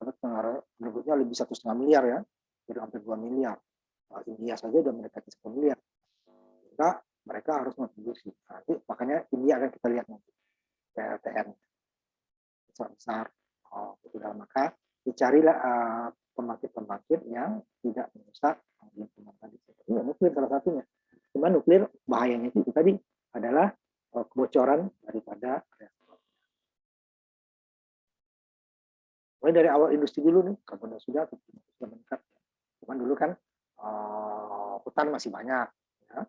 penduduknya lebih 1,5 miliar ya, jadi hampir 2 miliar. India saja sudah mendekati 10 miliar. Sehingga mereka harus memproduksi. Nanti makanya India akan kita lihat nanti PLTN besar. Maka dicarilah pembangkit-pembangkit yang tidak merusak lingkungan tadi. Ini nuklir salah satunya. Cuma nuklir bahayanya itu tadi adalah kebocoran daripada reaktor. Mulai dari awal industri dulu nih, karbon dioksida sudah meningkat. Cuman dulu kan hutan masih banyak. Ya.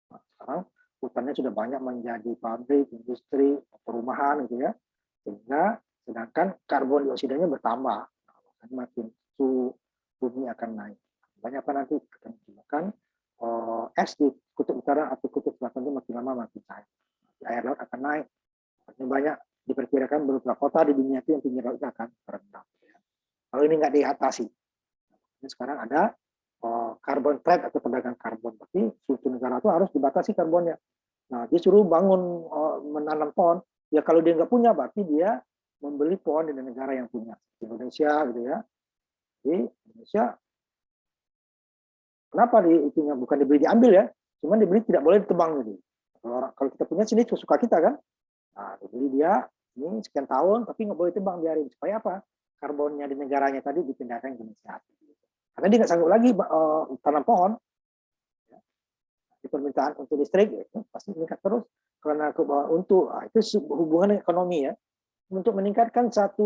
Nah, sekarang hutannya sudah banyak menjadi pabrik, industri, perumahan gitu ya. Sehingga sedangkan karbon dioksidanya bertambah. Nah, makin suhu bumi akan naik. Banyak apa nanti akan menyebabkan es di kutub utara atau kutub selatan itu makin lama makin naik. Air laut akan naik. Makin banyak diperkirakan beberapa kota di dunia itu yang tinggi lautnya akan rendah. Kalau ini nggak diatasi, sekarang ada carbon trade atau pedagang karbon. Berarti suatu negara itu harus dibatasi karbonnya. Nah, dia suruh bangun menanam pohon. Ya kalau dia nggak punya, berarti dia membeli pohon dari negara yang punya. Indonesia gitu ya. Di Indonesia kenapa itunya bukan dibeli diambil ya, cuman dibeli tidak boleh ditebang gitu. Kalau kita punya sini suka kita kan, nah dibeli dia ini sekian tahun, tapi nggak boleh tebang, biarin. Supaya apa? Karbonnya di negaranya tadi dipindahkan ke Indonesia. Karena dia nggak sanggup lagi tanam pohon. Di permintaan untuk listrik ya, pasti meningkat terus. Karena untuk itu hubungan ekonomi ya. Untuk meningkatkan 1%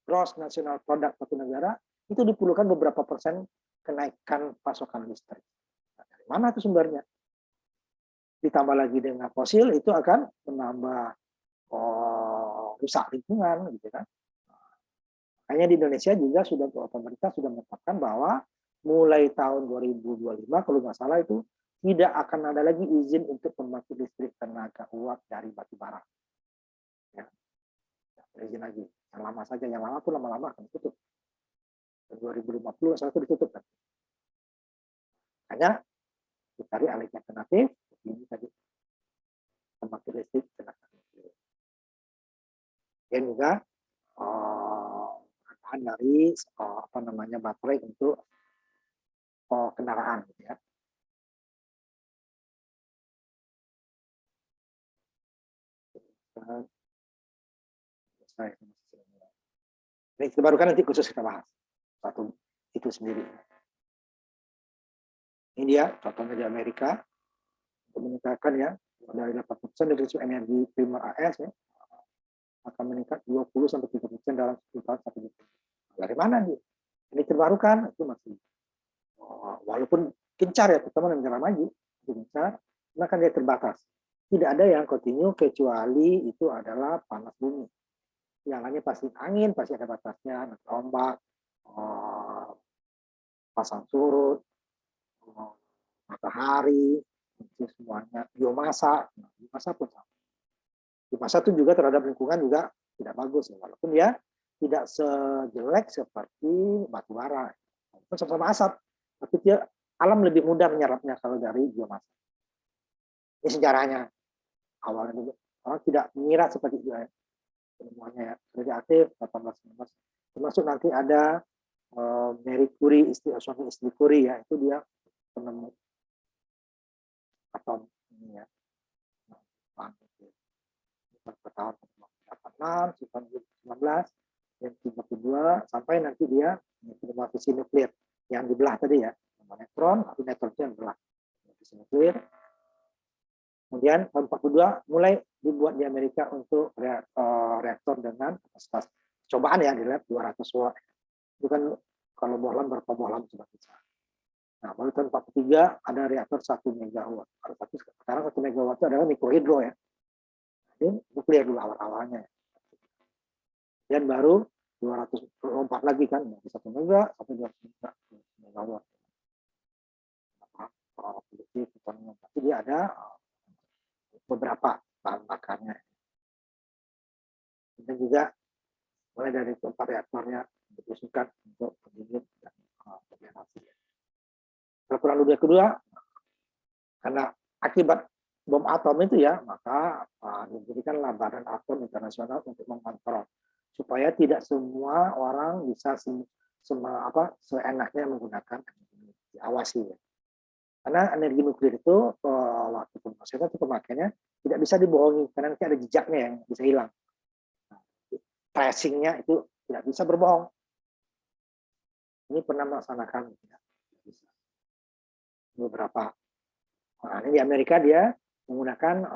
gross national product satu negara, itu diperlukan beberapa persen kenaikan pasokan listrik. Nah, dari mana itu sumbernya? Ditambah lagi dengan fosil, itu akan menambah rusak lingkungan, gitu kan. Hanya di Indonesia juga sudah pemerintah sudah menetapkan bahwa mulai tahun 2025 kalau nggak salah itu tidak akan ada lagi izin untuk pembangkit listrik tenaga uap dari batu bara. Ya, izin lagi. Yang lama saja, yang lama pun lama-lama akan ditutup. 2050 saya itu ditutup kan. Hanya dicari alternatif ini tadi pembangkit listrik tenaga nuklir. Dan juga bahan dari apa namanya baterai untuk kendaraan, gitu ya. Ini terbarukan nanti khusus kita bahas satu itu sendiri. Ini dia contohnya di Amerika untuk meningkatkan ya dari 8% dari energi primer AS ya, akan meningkat 20 sampai 30% dalam 10 tahun sampai 20. Dari mana dia? Ini terbarukan itu masih walaupun gencar ya, terutama negara maju gencar, maka dia terbatas. Tidak ada yang kontinu kecuali itu adalah panas bumi. Yang lainnya pasti angin, pasti ada batasnya, ombak, pasang surut, matahari, itu semuanya, biomasa, biomasa pun sama. Biomasa itu juga terhadap lingkungan juga tidak bagus, ya. Walaupun dia tidak sejelek seperti batu bara, itu sama-sama asap, tapi dia alam lebih mudah menyerapnya kalau dari biomasa. Ini sejarahnya awalnya dulu orang tidak mengira seperti itu ya. Semuanya ya radioaktif 1819, termasuk nanti ada Marie Curie, suami istri Curie ya, itu dia penemu atom ini ya. Tahun 86, 19, dan 32 sampai nanti dia menerima fisi nuklir yang dibelah tadi ya, neutron, atau neutron yang belah fisi nuklir. Kemudian tahun 42 mulai dibuat di Amerika untuk reaktor dengan kapasitas cobaan ya di lab 200 watt. Itu kan kalau bohlam berapa bohlam sudah bisa. Nah, baru tahun 43 ada reaktor 1 megawatt. Sekarang 1 megawatt itu adalah mikrohidro ya. Ini nuklir dulu awal-awalnya. Dan baru 204 lagi kan, dari 1 mega sampai 200 megawatt. Tapi dia ada beberapa bahan bakarnya. Dan juga mulai dari keempat reaktornya diusulkan untuk pendingin dan kombinasi. Perang dunia kedua, karena akibat bom atom itu ya, maka diberikanlah Badan Atom Internasional untuk mengontrol supaya tidak semua orang bisa seenaknya menggunakan energi, diawasi ya. Karena energi nuklir itu waktu pemrosesan itu pemakaiannya tidak bisa dibohongi karena nanti ada jejaknya yang bisa hilang. Tracingnya itu tidak bisa berbohong. Ini pernah melaksanakan ya, beberapa. Nah, ini di Amerika dia menggunakan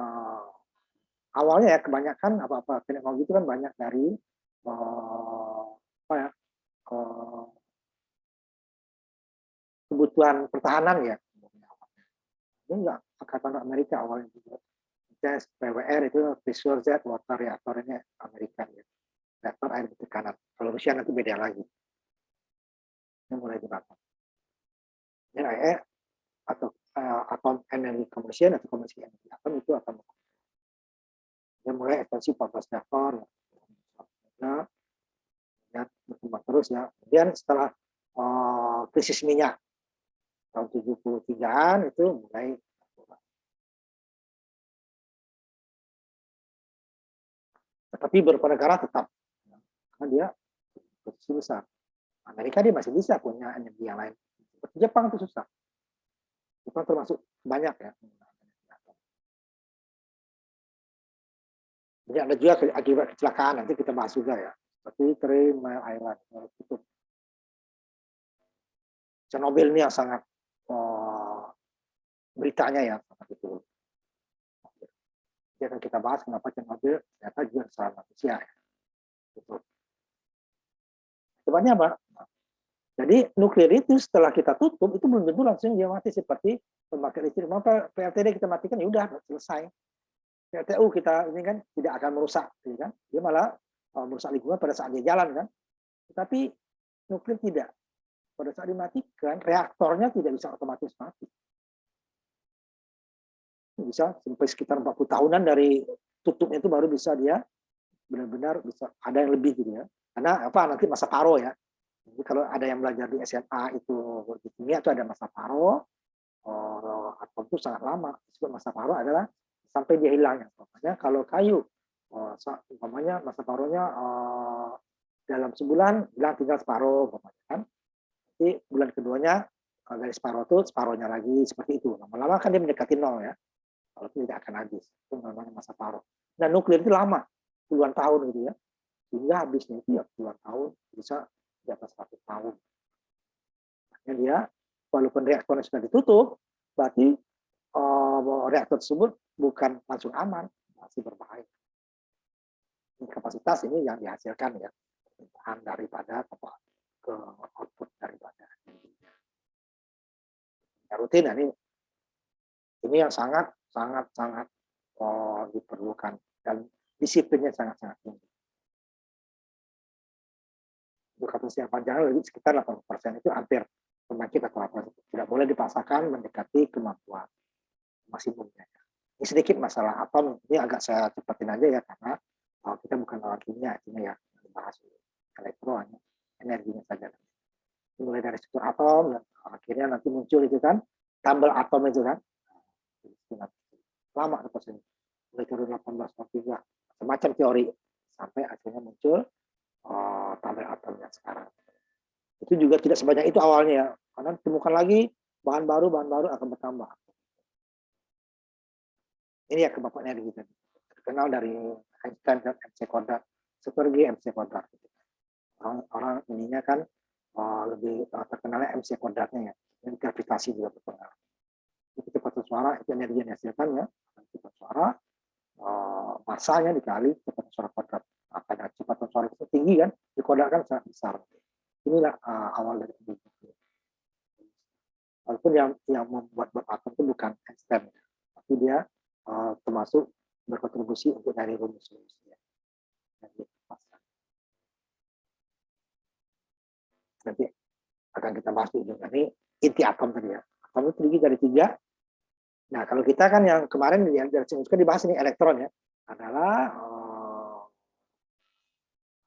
awalnya ya kebanyakan apa-apa teknologi itu kan banyak dari kebutuhan pertahanan ya. Ini enggak angkatan Amerika awalnya juga. Tes PWR itu Pressure Z water reaktornya Amerika ya. Reaktor air tekanan. Kalau Rusia nanti beda lagi. Ini mulai dibakar. IAEA atau Atom Energy Commission atau Komisi Energi Atom itu akan mulai ekspansi 14 reaktor ya, berkembang terus ya. Kemudian setelah krisis minyak tahun 73-an itu mulai tetapi beberapa negara tetap karena dia posisi besar. Amerika dia masih bisa punya energi yang lain. Seperti Jepang itu susah. Jepang termasuk banyak ya. Jadi ada juga akibat kecelakaan, nanti kita bahas juga ya. Seperti 3 Mile Island, tutup. Chernobyl ini yang sangat beritanya ya, sangat itu. Jadi akan kita bahas kenapa Chernobyl ternyata juga kesalahan manusia. Ya. Gitu. Sebabnya apa? Jadi nuklir itu setelah kita tutup itu belum tentu langsung dia mati seperti pembangkit listrik. Maka PLTD kita matikan ya udah selesai. PLTU kita ini kan tidak akan merusak, ya kan? Dia malah merusak lingkungan pada saat dia jalan kan. Tetapi nuklir tidak. Pada saat dimatikan reaktornya tidak bisa otomatis mati. Bisa sampai sekitar 40 tahunan dari tutupnya itu baru bisa dia benar-benar bisa ada yang lebih gitu ya. Karena apa nanti masa paro ya. Jadi kalau ada yang belajar di SMA itu di kimia itu ada masa paro, atom itu sangat lama. Disebut masa paro adalah sampai dia hilang. Makanya kalau kayu, umpamanya masa paronya dalam sebulan hilang tinggal separuh, kan. Jadi bulan keduanya dari separuh itu separuhnya lagi seperti itu. Lama-lama kan dia mendekati nol ya. Kalau tidak akan habis. Itu namanya masa paro. Nah nuklir itu lama, puluhan tahun gitu ya. Sehingga habisnya itu ya puluhan tahun, bisa di atas 100 tahun. Makanya dia, walaupun reaktornya sudah ditutup, berarti reaktor tersebut bukan langsung aman, masih berbahaya. Ini kapasitas ini yang dihasilkan ya, daripada ke output daripada ya, rutin. Nah, ini yang sangat diperlukan dan disiplinnya sangat tinggi. Untuk kapasitas yang panjang lebih sekitar 80% itu hampir pembangkit atau apa tidak boleh dipaksakan mendekati kemampuan maksimumnya. Ini sedikit masalah atom, ini agak saya cepatin aja ya karena kita bukan orang kimia artinya ya bahas elektron energinya saja. Mulai dari struktur atom dan akhirnya nanti muncul itu kan tabel atom itu kan lama prosesnya mulai dari 1843 semacam teori sampai akhirnya muncul tabel atomnya sekarang. Itu juga tidak sebanyak itu awalnya ya, karena ditemukan lagi bahan baru akan bertambah. Ini ya kebab energi tadi. Terkenal dari Einstein dan MC Quadrat, Seperti MC Quadrat. Orang ininya kan lebih terkenalnya MC Quadratnya ya. Ini gravitasi juga berpengaruh. Itu kecepatan suara, itu energi yang dihasilkan ya. Kecepatan suara, masanya dikali kecepatan suara kuadrat. Karena kecepatan suara itu tinggi kan, dikuadratkan sangat besar. Inilah awal dari penelitian. Walaupun yang membuat atom itu bukan Einstein, tapi dia termasuk berkontribusi untuk dari rumus-rumusnya. Nanti akan kita bahas dulu. Ini inti atom tadi ya. Atom itu terdiri dari 3. Nah, kalau kita kan yang kemarin yang dibahas ini elektron ya, adalah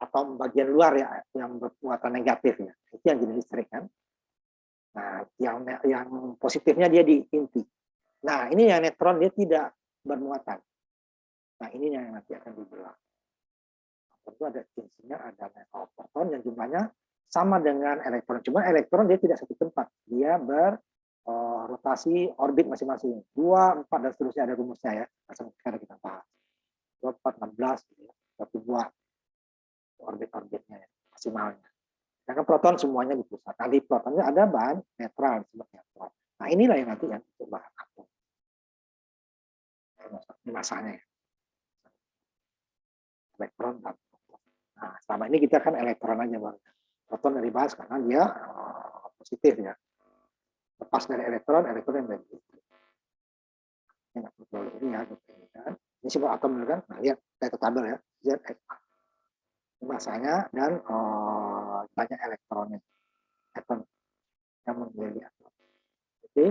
atom bagian luar ya, yang bermuatan negatif ya. Itu yang jenis listrik kan. Nah, yang positifnya dia di inti. Nah, ini yang neutron dia tidak bermuatan. Nah, ini yang nanti akan dibelah. Tentu ada jenisnya, ada proton yang jumlahnya sama dengan elektron. Cuma elektron dia tidak satu tempat. Dia berotasi orbit masing-masing. 2, 4, dan seterusnya ada rumusnya ya. Sekarang kita bahas. 2, 4, 16, gitu ya. Satu buah orbit-orbitnya ya, maksimalnya. Sedangkan proton semuanya di pusat. Nah, di protonnya ada bahan netral disebut neutron. Nah, inilah yang nanti yang untuk bahan atom. Ini masanya ya. Elektron dan proton. Nah, selama ini kita kan elektron aja bang. Proton dari dibahas karena dia positif ya. Lepas dari elektron yang dari listrik. Ini nggak perlu ini ya. Ini simbol atom kan. Nah, lihat kita tabel ya. ZSA. Masanya dan banyak elektronnya. Atom yang menjadi atom. Jadi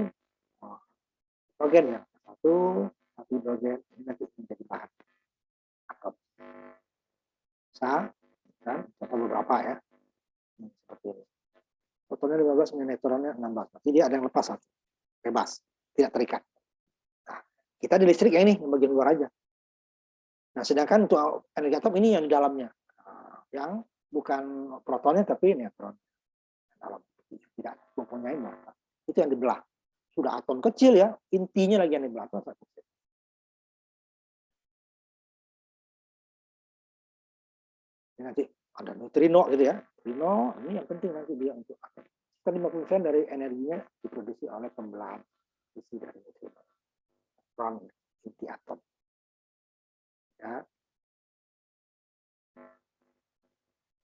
hidrogen ya. Satu hidrogen ini nanti menjadi bahan atom. Bisa kan? Contoh beberapa ya. Seperti ini. Protonnya 15, neutronnya 16. Jadi dia ada yang lepas satu. Bebas, tidak terikat. Nah, kita di listrik yang ini, yang bagian luar aja. Nah, sedangkan untuk energi atom ini yang di dalamnya. Yang bukan protonnya tapi neutron. Dalam tidak mempunyai massa. Itu yang dibelah. Sudah atom kecil ya, intinya lagi yang dibelah. Ini nanti ada neutrino gitu ya. Neutrino ini yang penting nanti dia untuk atom. 50% dari energinya diproduksi oleh pembelahan isi dari neutrino. Neutron inti atom. Ya.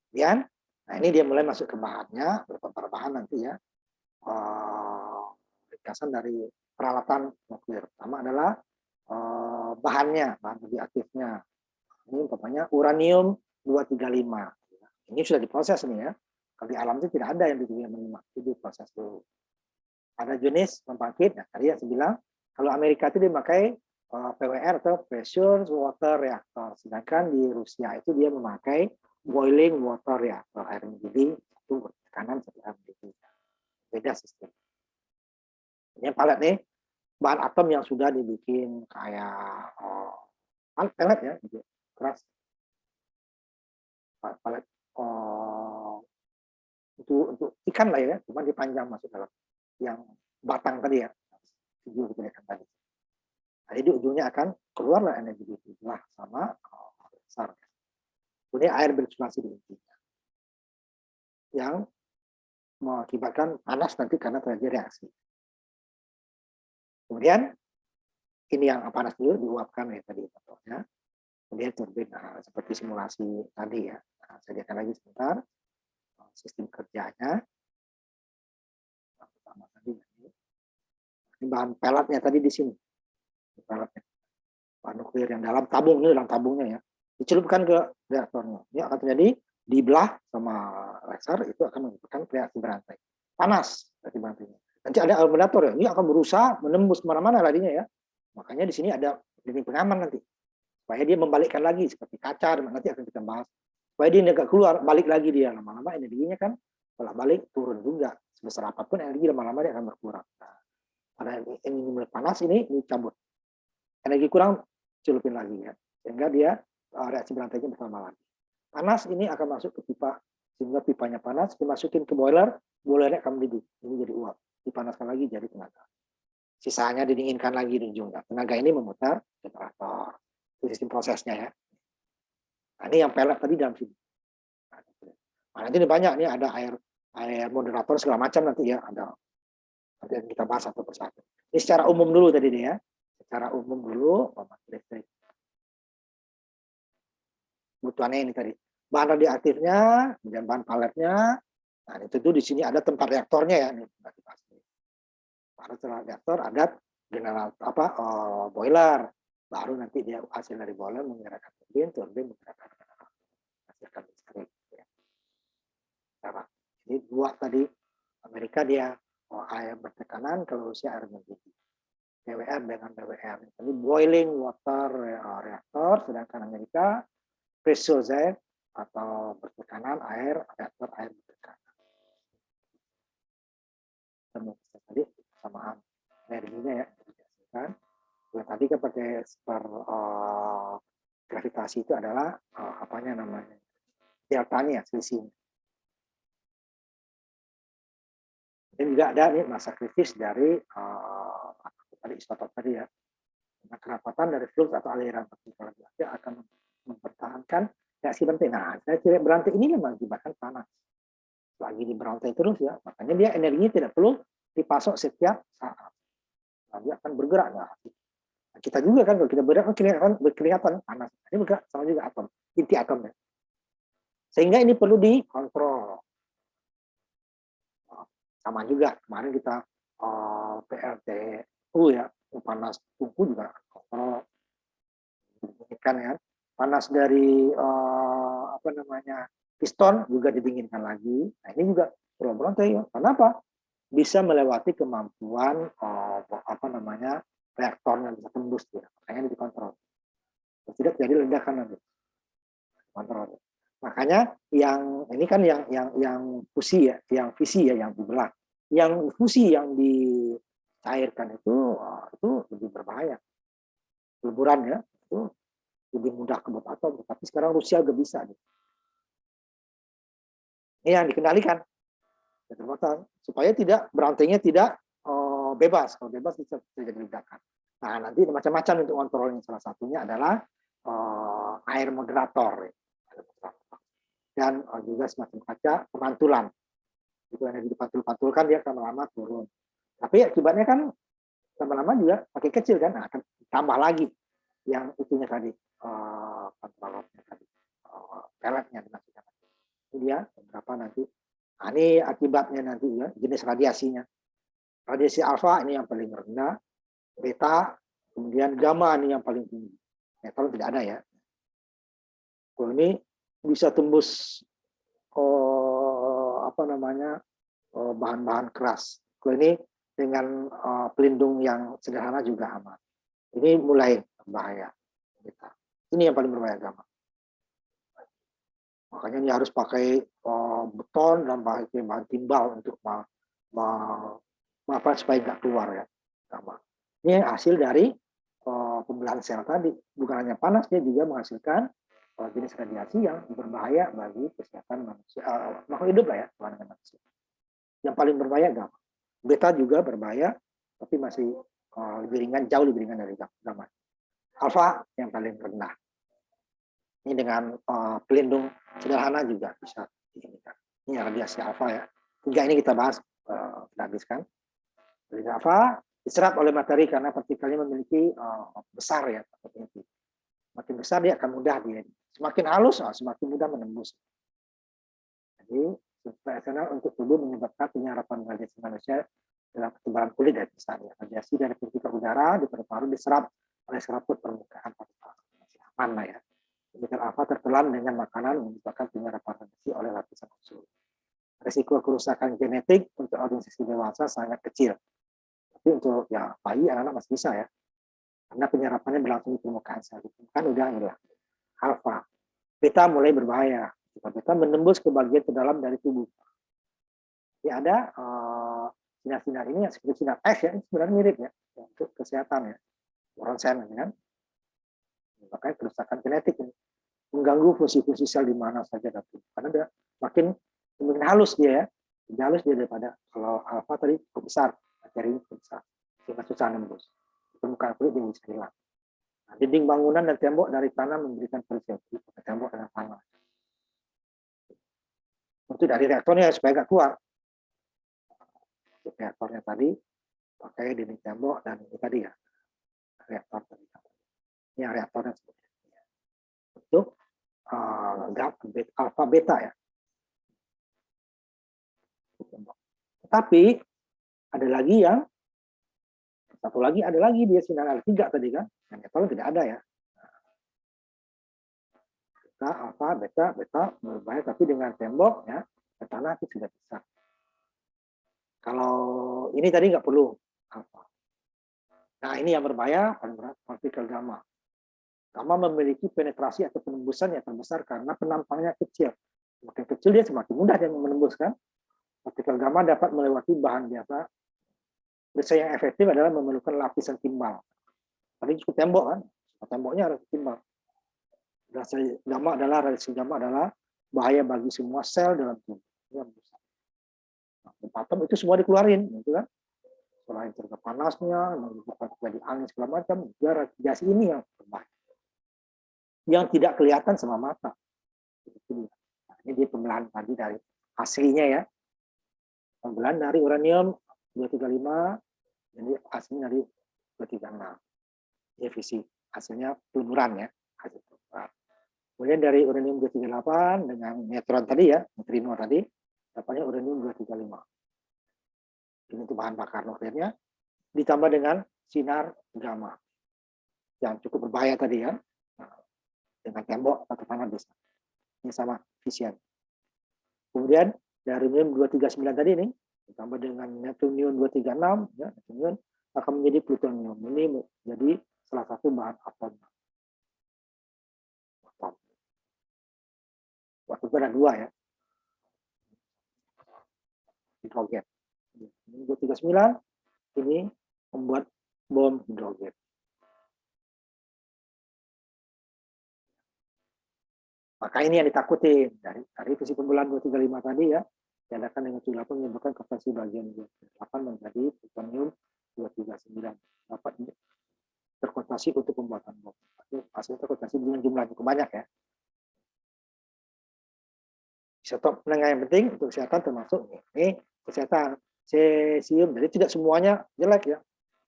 Kemudian, nah ini dia mulai masuk ke bahannya, beberapa bahan nanti ya. Ringkasan dari peralatan nuklir. Pertama adalah bahannya, bahan radioaktifnya. Ini umpamanya uranium 235. Ini sudah diproses nih ya. Kalau di alam itu tidak ada yang menerima, itu diproses dulu. Ada jenis pembangkit, nah tadi yang saya bilang, kalau Amerika itu dipakai PWR atau pressure water reactor, sedangkan di Rusia itu dia memakai boiling water reactor, air mendidih, itu bertekanan seperti air mendidih. Beda sistem. Ini palet nih, bahan atom yang sudah dibikin kayak pelet ya, gitu, keras. Palet untuk ikan lah ya, cuma dipanjang masuk dalam yang batang tadi ya, video kita lihat tadi. Jadi di ujungnya akan keluarlah energi itu lah sama besar. Kemudian air bersirkulasi di intinya, yang mengakibatkan panas nanti karena terjadi reaksi. Kemudian ini yang panas dulu diuapkan ya tadi contohnya. Kemudian turbin, nah, seperti simulasi tadi ya. Nah, saya lihatkan lagi sebentar sistem kerjanya. Pertama tadi ini bahan peletnya tadi di sini. Peletnya. Bahan nuklir yang dalam tabung ini, dalam tabungnya ya. Dicelupkan ke reaktornya. Ini akan terjadi dibelah sama laser, itu akan menyebabkan reaksi berantai. Panas reaksi berantainya. Nanti ada akumulator ya, ini akan berusaha menembus kemana-mana larinya ya. Makanya di sini ada dinding pengaman nanti. Supaya dia membalikkan lagi seperti kaca, nanti akan kita bahas. Supaya dia nggak keluar, balik lagi dia lama-lama energinya kan kalau balik turun juga. Sebesar apapun energi lama-lama dia akan berkurang. Nah, pada ini mulai panas ini cabut. Energi kurang celupin lagi ya. Sehingga dia reaksi berantainya bertambah lagi. Panas ini akan masuk ke pipa, sehingga pipanya panas, dimasukin ke boiler, boilernya akan mendidih. Ini jadi uap. Dipanaskan lagi jadi tenaga. Sisanya didinginkan lagi di ujungnya. Tenaga ini memutar generator. Itu sistem prosesnya ya. Nah, ini yang pelet tadi dalam sini. Nah, nanti ini banyak nih, ada air moderator segala macam nanti ya, ada. Nanti kita bahas satu persatu. Ini secara umum dulu tadi nih ya. Secara umum dulu pembangkit listrik. Kebutuhannya ini tadi. Bahan radioaktifnya, kemudian bahan paletnya. Nah, itu tuh di sini ada tempat reaktornya ya. Ini bahan reaktor ada boiler. Baru nanti dia hasil dari boiler menggerakkan turbin menggerakkan hasilkan listrik. Ya. Jadi dua tadi, Amerika dia air bertekanan, kalau Rusia air mendidih. PWR dengan PWR. Ini boiling water reaktor, sedangkan Amerika pressurized atau bertekanan air reaktor air bertekanan. Tadi kesamaan energinya ya. Kan? Tadi kan pakai gravitasi itu adalah apanya namanya deltanya, selisihnya. Dan juga ada nih masa kritis dari tadi isotop tadi ya. Nah, kerapatan dari flux atau aliran partikel radioaktif akan mempertahankan reaksi berantai. Nah, reaksi berantai ini mengakibatkan panas. Lagi di berantai terus ya, makanya dia energinya tidak perlu dipasok setiap saat. Nah, dia akan bergerak. Nah, kita juga kan kalau kita bergerak kelihatan panas. Ini bergerak sama juga atom, inti atomnya. Sehingga ini perlu dikontrol. Sama juga kemarin kita PLTU ya, panas tungku juga kontrol. Kan ya, panas dari piston juga didinginkan lagi. Nah, ini juga problem ya. Kenapa? Bisa melewati kemampuan reaktornya bisa tembus ya. Makanya dikontrol. Tidak jadi ledakan nanti. Kontrol. Makanya yang ini kan yang fusi ya, yang fisi ya, yang dibelah. Yang fusi yang dicairkan itu lebih berbahaya. Peleburan ya, itu lebih mudah kebut atom. Tapi sekarang Rusia juga bisa. Ini yang dikendalikan. Supaya tidak berantainya tidak bebas. Kalau bebas bisa terjadi ledakan. Nah, nanti macam-macam untuk kontrolnya. Salah satunya adalah air moderator. dan juga semacam kaca pemantulan. Itu energi dipantul-pantulkan dia lama-lama turun. Tapi akibatnya kan lama-lama juga makin kecil kan, nah, akan tambah lagi yang itunya tadi, kontrolnya tadi, peletnya dimaksudkan. Itu dia beberapa nanti. Nah, ini akibatnya nanti ya, jenis radiasinya. Radiasi alfa ini yang paling rendah, beta, kemudian gamma ini yang paling tinggi. Neutron tidak ada ya. Kalau ini bisa tembus bahan-bahan keras. Kalau ini dengan pelindung yang sederhana juga aman. Ini mulai berbahaya. Ini yang paling berbahaya gamma. Makanya ini harus pakai beton dan pakai bahan timbal untuk supaya nggak keluar ya gamma. Ini hasil dari pembelahan sel tadi. Bukan hanya panas, dia juga menghasilkan jenis radiasi yang berbahaya bagi kesehatan manusia, makhluk hidup lah ya, manusia. Yang paling berbahaya gamma. Beta juga berbahaya, tapi masih lebih ringan, jauh lebih ringan dari gamma. Alfa yang paling rendah. Ini dengan pelindung sederhana juga bisa diinikan. Ini radiasi alfa ya. 3 ini kita bahas, kita habiskan. Radiasi alfa diserap oleh materi karena partikelnya memiliki besar ya. Makin besar dia akan mudah dia. Semakin halus, semakin mudah menembus. Jadi operasional untuk tubuh menyebabkan penyerapan radiasi manusia dalam ketebalan kulit dan misalnya radiasi dari partikel udara di paru-paru diserap oleh serabut permukaan partikel. Masih aman lah ya. Partikel alfa tertelan dengan makanan menyebabkan penyerapan radiasi oleh lapisan ozon. Risiko kerusakan genetik untuk organisasi dewasa sangat kecil. Tapi untuk ya bayi, anak-anak masih bisa ya. Karena penyerapannya berlangsung di permukaan sel. Kan udah hilang. Alfa. Beta mulai berbahaya. Beta menembus ke bagian terdalam dari tubuh. Jadi ada sinar-sinar ini yang seperti sinar X ya, ini sebenarnya mirip ya untuk kesehatan ya. Ronsen kan. Makanya kerusakan genetik ini mengganggu fungsi-fungsi sel di mana saja dapat. Karena dia makin halus dia ya. Lebih halus dia daripada kalau alfa tadi cukup besar, materinya cukup besar. Sehingga susah nembus. Permukaan kulit dia bisa hilang. Nah, dinding bangunan dan tembok dari tanah memberikan proteksi tembok dengan tanah. Untuk dari reaktornya supaya nggak keluar. Untuk reaktornya tadi pakai dinding tembok dan ini tadi ya reaktor tadi. Ini reaktornya untuk alfa beta ya. Tapi ada lagi yang satu lagi ada lagi dia sinar L3 tadi kan. Yang neutron tidak ada ya. Alfa, beta berbahaya, tapi dengan tembok ya, ke tanah itu sudah bisa. Kalau ini tadi nggak perlu alfa. Nah ini yang berbahaya, partikel gamma. Gamma memiliki penetrasi atau penembusan yang terbesar karena penampangnya kecil. Semakin kecil dia semakin mudah dia menembuskan. Partikel gamma dapat melewati bahan biasa. Biasanya yang efektif adalah memerlukan lapisan timbal. Tadi cukup tembok kan, temboknya harus timbal. Radiasi gamma adalah bahaya bagi semua sel dalam tubuh. Nah, atom itu semua dikeluarin, gitu kan? Selain terkena panasnya, menyebabkan terjadi angin segala macam, juga radiasi ini yang berbahaya. Yang tidak kelihatan sama mata. Nah, ini di pembelahan tadi dari aslinya ya. Pembelahan dari uranium 235, jadi aslinya dari 236. Ini fisi hasilnya pelururan ya. Hasil pelururan. Kemudian dari uranium 238 dengan neutron tadi ya, neutrino tadi, dapatnya uranium 235. Ini untuk bahan bakar nuklirnya, ditambah dengan sinar gamma yang cukup berbahaya tadi ya, dengan tembok atau tanah bisa. Ini sama fisien. Kemudian dari uranium 239 tadi ini, ditambah dengan neptunium 236, ya, neptunium akan menjadi plutonium. Ini jadi salah satu bahan atom. Waktu itu ada 2 ya. Hidrogen. Ini 239, ini membuat bom hidrogen. Maka ini yang ditakutin. Dari fisi pembelahan 235 tadi ya, diadakan dengan 78 menyebabkan konversi bagian 28 menjadi plutonium 239. Dapat terkonversi untuk pembuatan bom. Hasil terkonversi dengan jumlah cukup banyak ya. Isotop penengah yang penting untuk kesehatan termasuk ini kesehatan cesium. Jadi tidak semuanya jelek ya.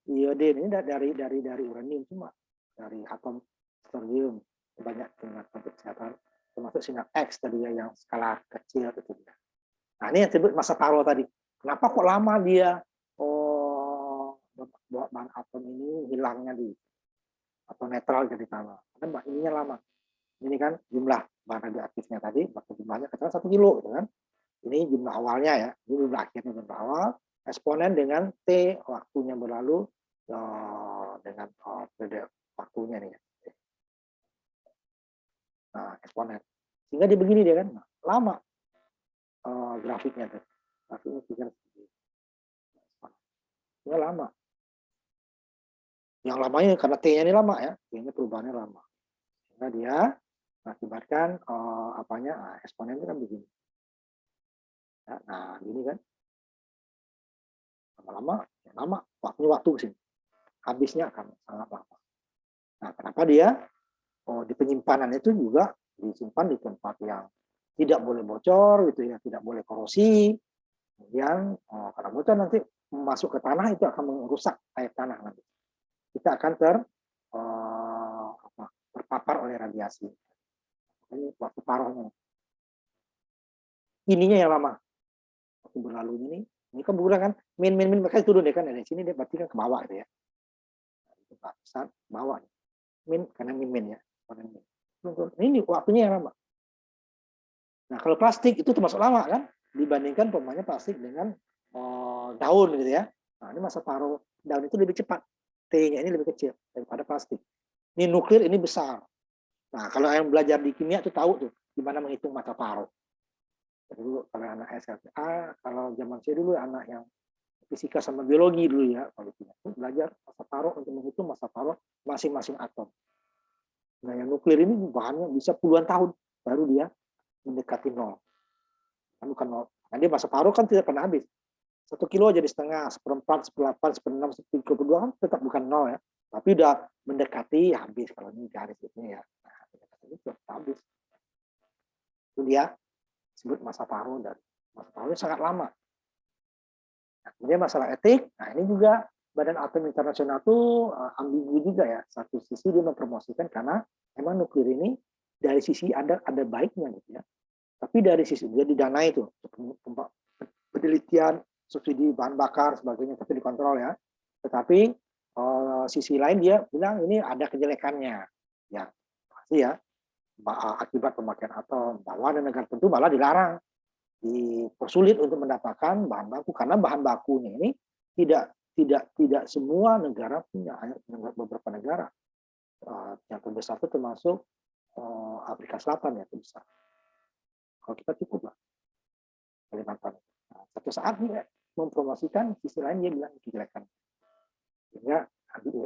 Iodin ini dari uranium cuma dari atom strontium banyak untuk kesehatan termasuk sinar X tadi ya yang skala kecil itu. Nah ini yang disebut masa paro tadi. Kenapa kok lama dia bahan atom ini hilangnya di atau netral jadi tanah? Karena ininya lama. Ini kan jumlah bahan radioaktifnya tadi, maka jumlahnya katakan 1 kilo, gitu kan? Ini jumlah awalnya ya, ini jumlah akhirnya jumlah awal, eksponen dengan T waktunya berlalu dengan periode waktunya nih. Nah, eksponen. Sehingga dia begini dia kan, lama grafiknya tuh. Grafiknya tinggal sehingga lama. Yang lamanya karena T-nya ini lama ya, T-nya perubahannya lama. Sehingga dia mengakibatkan eksponen itu kan begini. Ya, nah, gini kan. Lama waktu sini. Habisnya akan sangat lama. Nah, kenapa dia di penyimpanan itu juga disimpan di tempat yang tidak boleh bocor gitu ya, tidak boleh korosi. Kemudian karena bocor nanti masuk ke tanah itu akan merusak air tanah nanti. Kita akan terpapar oleh radiasi. Ini waktu parohnya. Ininya yang lama. Waktu berlalu ini kan berkurang kan, min mereka turun ya kan dari sini dia berarti kan ke bawah gitu ya. Besar bawah. Min karena min ya. Ini waktunya yang lama. Nah, kalau plastik itu termasuk lama kan dibandingkan plastik dengan daun gitu ya. Nah, ini masa paruh daun itu lebih cepat. T-nya ini lebih kecil daripada plastik. Ini nuklir ini besar. Nah, kalau yang belajar di kimia itu tahu tuh gimana menghitung masa paruh. Dulu kalau anak SLTA, kalau zaman saya dulu anak yang fisika sama biologi dulu ya, kalau belajar masa paruh untuk menghitung masa paruh masing-masing atom. Nah, yang nuklir ini bahannya bisa puluhan tahun baru dia mendekati nol. Bukan nol. Nah, dia masa paruh kan tidak pernah habis. 1 kilo jadi setengah, 1/4, 1/8, 1/6, 1/32 kan tetap bukan nol ya. Tapi udah mendekati habis kalau ini garis ini ya. Nah, mendekati itu habis. Itu dia disebut masa paruh dan masa paruhnya sangat lama. Nah, kemudian masalah etik, nah ini juga Badan Atom Internasional itu ambigu juga ya. Satu sisi dia mempromosikan karena emang nuklir ini dari sisi ada baiknya gitu ya. Tapi dari sisi dia didanai itu penelitian, subsidi bahan bakar sebagainya, tapi dikontrol ya. Tetapi sisi lain dia bilang ini ada kejelekannya, ya pasti ya akibat pemakaian atom. Bahwa ada negara tentu malah dilarang, dipersulit untuk mendapatkan bahan baku karena bahan bakunya ini tidak semua negara punya, hanya beberapa negara. Yang terbesar itu termasuk Afrika Selatan ya terbesar. Kalau kita cukup lah Kalimantan. Nah, satu saat dia mempromosikan, sisi lain dia bilang kejelekan. Sehingga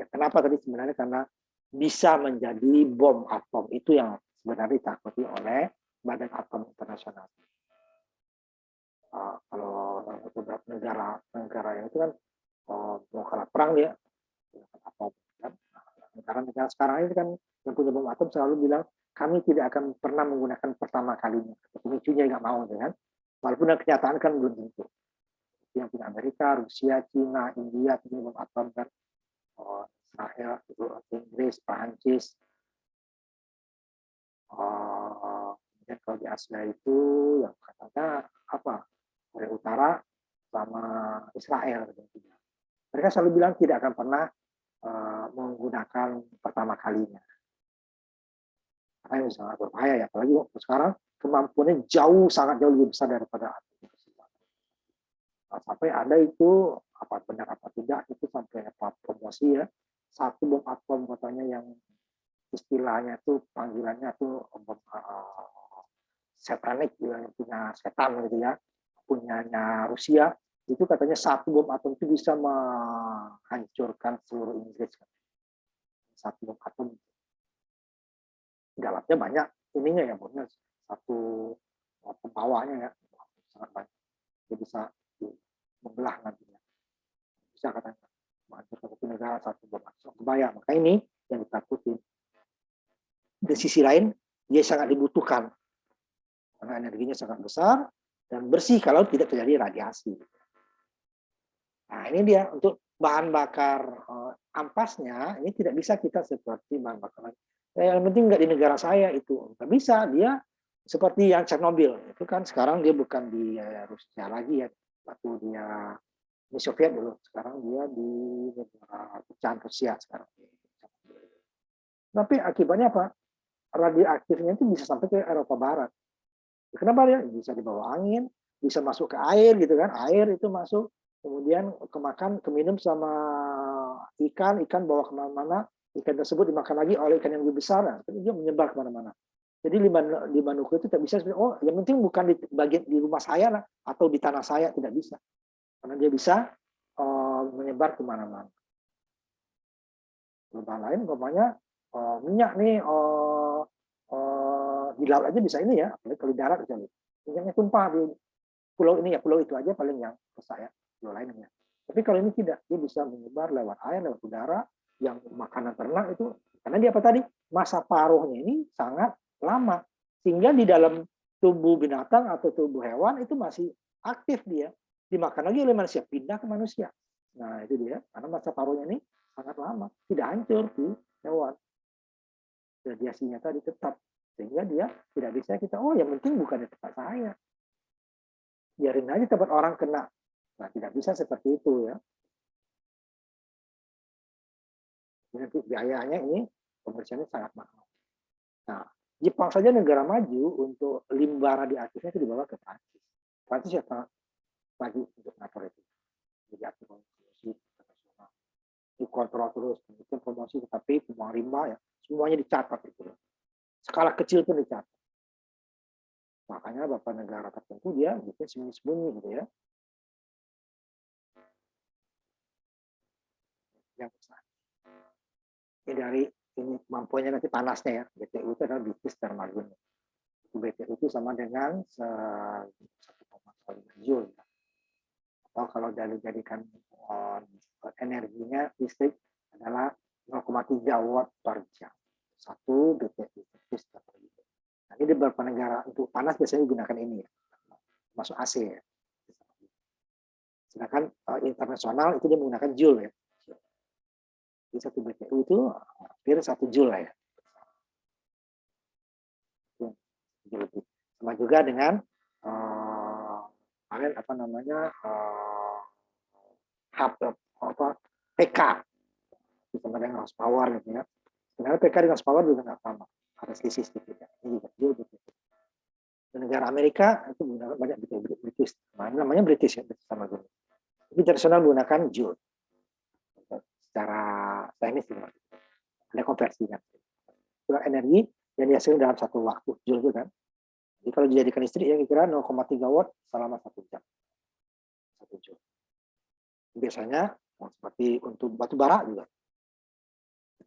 kenapa tadi sebenarnya karena bisa menjadi bom atom itu yang sebenarnya ditakuti oleh Badan Atom Internasional. Kalau beberapa negara yang itu kan mau kalah perang dia atom kan. Negara sekarang ini kan yang punya bom atom selalu bilang kami tidak akan pernah menggunakan pertama kalinya. Pemicunya nggak mau kan. Walaupun kenyataan kan belum tentu. Yang punya Amerika, Rusia, Cina, India punya bom atom kan. Israel, Inggris, Prancis. Kemudian kalau di Asia itu yang katanya Korea Utara sama Israel. Mereka selalu bilang tidak akan pernah menggunakan pertama kalinya. Karena itu sangat berbahaya ya. Apalagi waktu sekarang kemampuannya sangat jauh lebih besar daripada atom. Sampai ada itu benar apa tidak itu sampai promosi ya. Satu bom atom katanya yang istilahnya itu panggilannya tuh satanik yang punya setan gitu ya, punyanya Rusia itu katanya satu bom atom itu bisa menghancurkan seluruh Inggris. Satu bom atom dalamnya banyak ininya ya, benar satu pembawanya ya sangat banyak, dia bisa membelah nantinya, bisa katanya menghancurkan satu negara satu bom atom. Kebayang, maka ini yang ditakutin. Di sisi lain dia sangat dibutuhkan karena karena energinya sangat besar dan bersih kalau tidak terjadi radiasi. Nah, ini dia untuk bahan bakar ampasnya, ini tidak bisa kita seperti bahan bakar lain. Yang penting nggak di negara saya itu, nggak bisa. Dia seperti yang Chernobyl itu kan sekarang dia bukan di Rusia lagi ya, waktu dia di Soviet dulu, sekarang dia di negara pecahan Rusia sekarang. Tapi akibatnya apa? Radioaktifnya itu bisa sampai ke Eropa Barat. Kenapa ya? Bisa dibawa angin, bisa masuk ke air gitu kan, air itu masuk, kemudian kemakan, keminum sama ikan, ikan bawa kemana-mana, ikan tersebut dimakan lagi oleh ikan yang lebih besar, nah, dia menyebar kemana-mana. Jadi limbah nuklir itu tidak bisa, oh yang penting bukan di bagian di rumah saya lah, atau di tanah saya, tidak bisa. Karena dia bisa menyebar kemana-mana. Contoh lain, umpamanya minyak nih, di laut aja bisa ini ya, apalagi kalau di darat bisa minyaknya tumpah di pulau ini ya, pulau itu aja paling yang rusak ya, pulau lainnya. Tapi kalau ini tidak, dia bisa menyebar lewat air, lewat udara, yang makanan ternak itu, karena dia apa tadi, masa paruhnya ini sangat lama, sehingga di dalam tubuh binatang atau tubuh hewan itu masih aktif dia, dimakan lagi oleh manusia, pindah ke manusia. Nah itu dia, karena masa paruhnya ini sangat lama, tidak hancur di hewan. Radiasinya tadi tetap, sehingga dia tidak bisa kita, oh yang penting bukan di tempat saya, biarin aja tempat orang kena. Nah tidak bisa seperti itu ya. Nanti biayanya ini pembersihannya sangat mahal. Nah Jepang saja negara maju untuk limbah radioaktifnya itu dibawa ke Prancis. Prancis ya maju untuk ngatur itu. Jadi atur promosi internasional, dikontrol terus, itu promosi, tetapi pembuang limbah ya semuanya dicatat itu. Skala kecil pun dicatat. Makanya bapak negara tertentu dia bikin sembunyi-sembunyi gitu ya. Yang besar. Ini dari ini kemampuannya nanti panasnya ya. BTU itu adalah British Thermal Unit. BTU itu sama dengan 1,5 joule. Atau kalau dijadikan energinya listrik adalah 0,3 watt per jam. 1 BTU. Nah, ini di beberapa negara untuk panas biasanya digunakan ini ya, masuk AC ya. Sedangkan internasional itu dia menggunakan joule ya. Jadi 1 BTU itu hampir 1 joule lah ya. Sama juga dengan apa namanya PK sama dengan horsepower gitu ya. Sebenarnya PK dengan horsepower juga nggak sama, ada selisih sedikit ya. Ini juga joule gitu. Di negara Amerika itu menggunakan banyak British, namanya British ya, sama dulu. Tapi internasional menggunakan joule. Secara teknis juga ada konversinya. Kurang energi yang dihasilkan dalam satu waktu, joule itu kan. Jadi kalau dijadikan listrik ya kira-kira 0,3 watt selama 1 jam. 1 joule. Biasanya seperti untuk batu bara juga.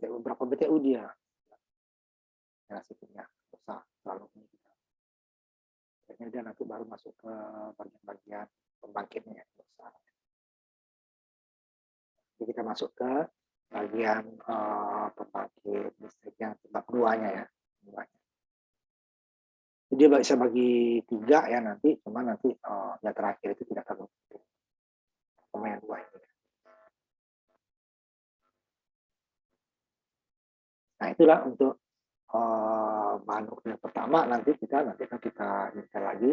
Berapa BTU dia? Hasilnya besar terlalu tinggi. Akhirnya dia nanti baru masuk ke bagian-bagian pembangkitnya besar. Jadi kita masuk ke bagian pembangkit listrik yang sebab duanya ya. Jadi dia bisa bagi 3 ya nanti, cuma nanti yang terakhir itu tidak terlalu pemain 2 ini. Nah itulah untuk bahan nuklir pertama, nanti akan kita lihat lagi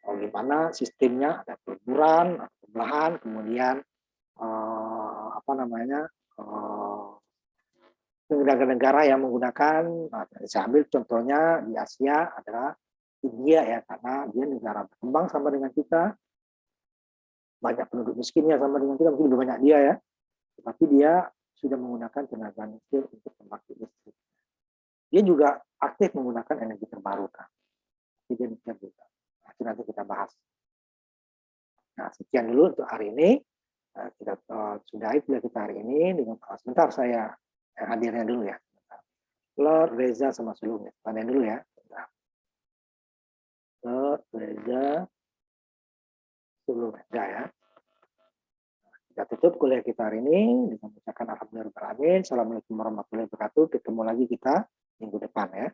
gimana sistemnya, ada peleburan, pembelahan, kemudian apa namanya negara-negara yang menggunakan, saya ambil contohnya di Asia adalah India ya, karena dia negara berkembang sama dengan kita, banyak penduduk miskinnya sama dengan kita, mungkin lebih banyak dia ya, tetapi dia sudah menggunakan tenaga nuklir untuk pembangkit listrik. Dia juga aktif menggunakan energi terbarukan. Jadi dia juga. Nanti kita bahas. Nah, sekian dulu untuk hari ini. Kita sudahi kuliah kita hari ini dengan sebentar saya hadirnya dulu ya. Lord, Reza sama Sulung ya. Tanya dulu ya. Lord, Reza, Sulung ya. Kita tutup kuliah kita hari ini dengan mengucapkan alhamdulillah. Assalamualaikum warahmatullahi wabarakatuh. Ketemu lagi kita minggu depan ya.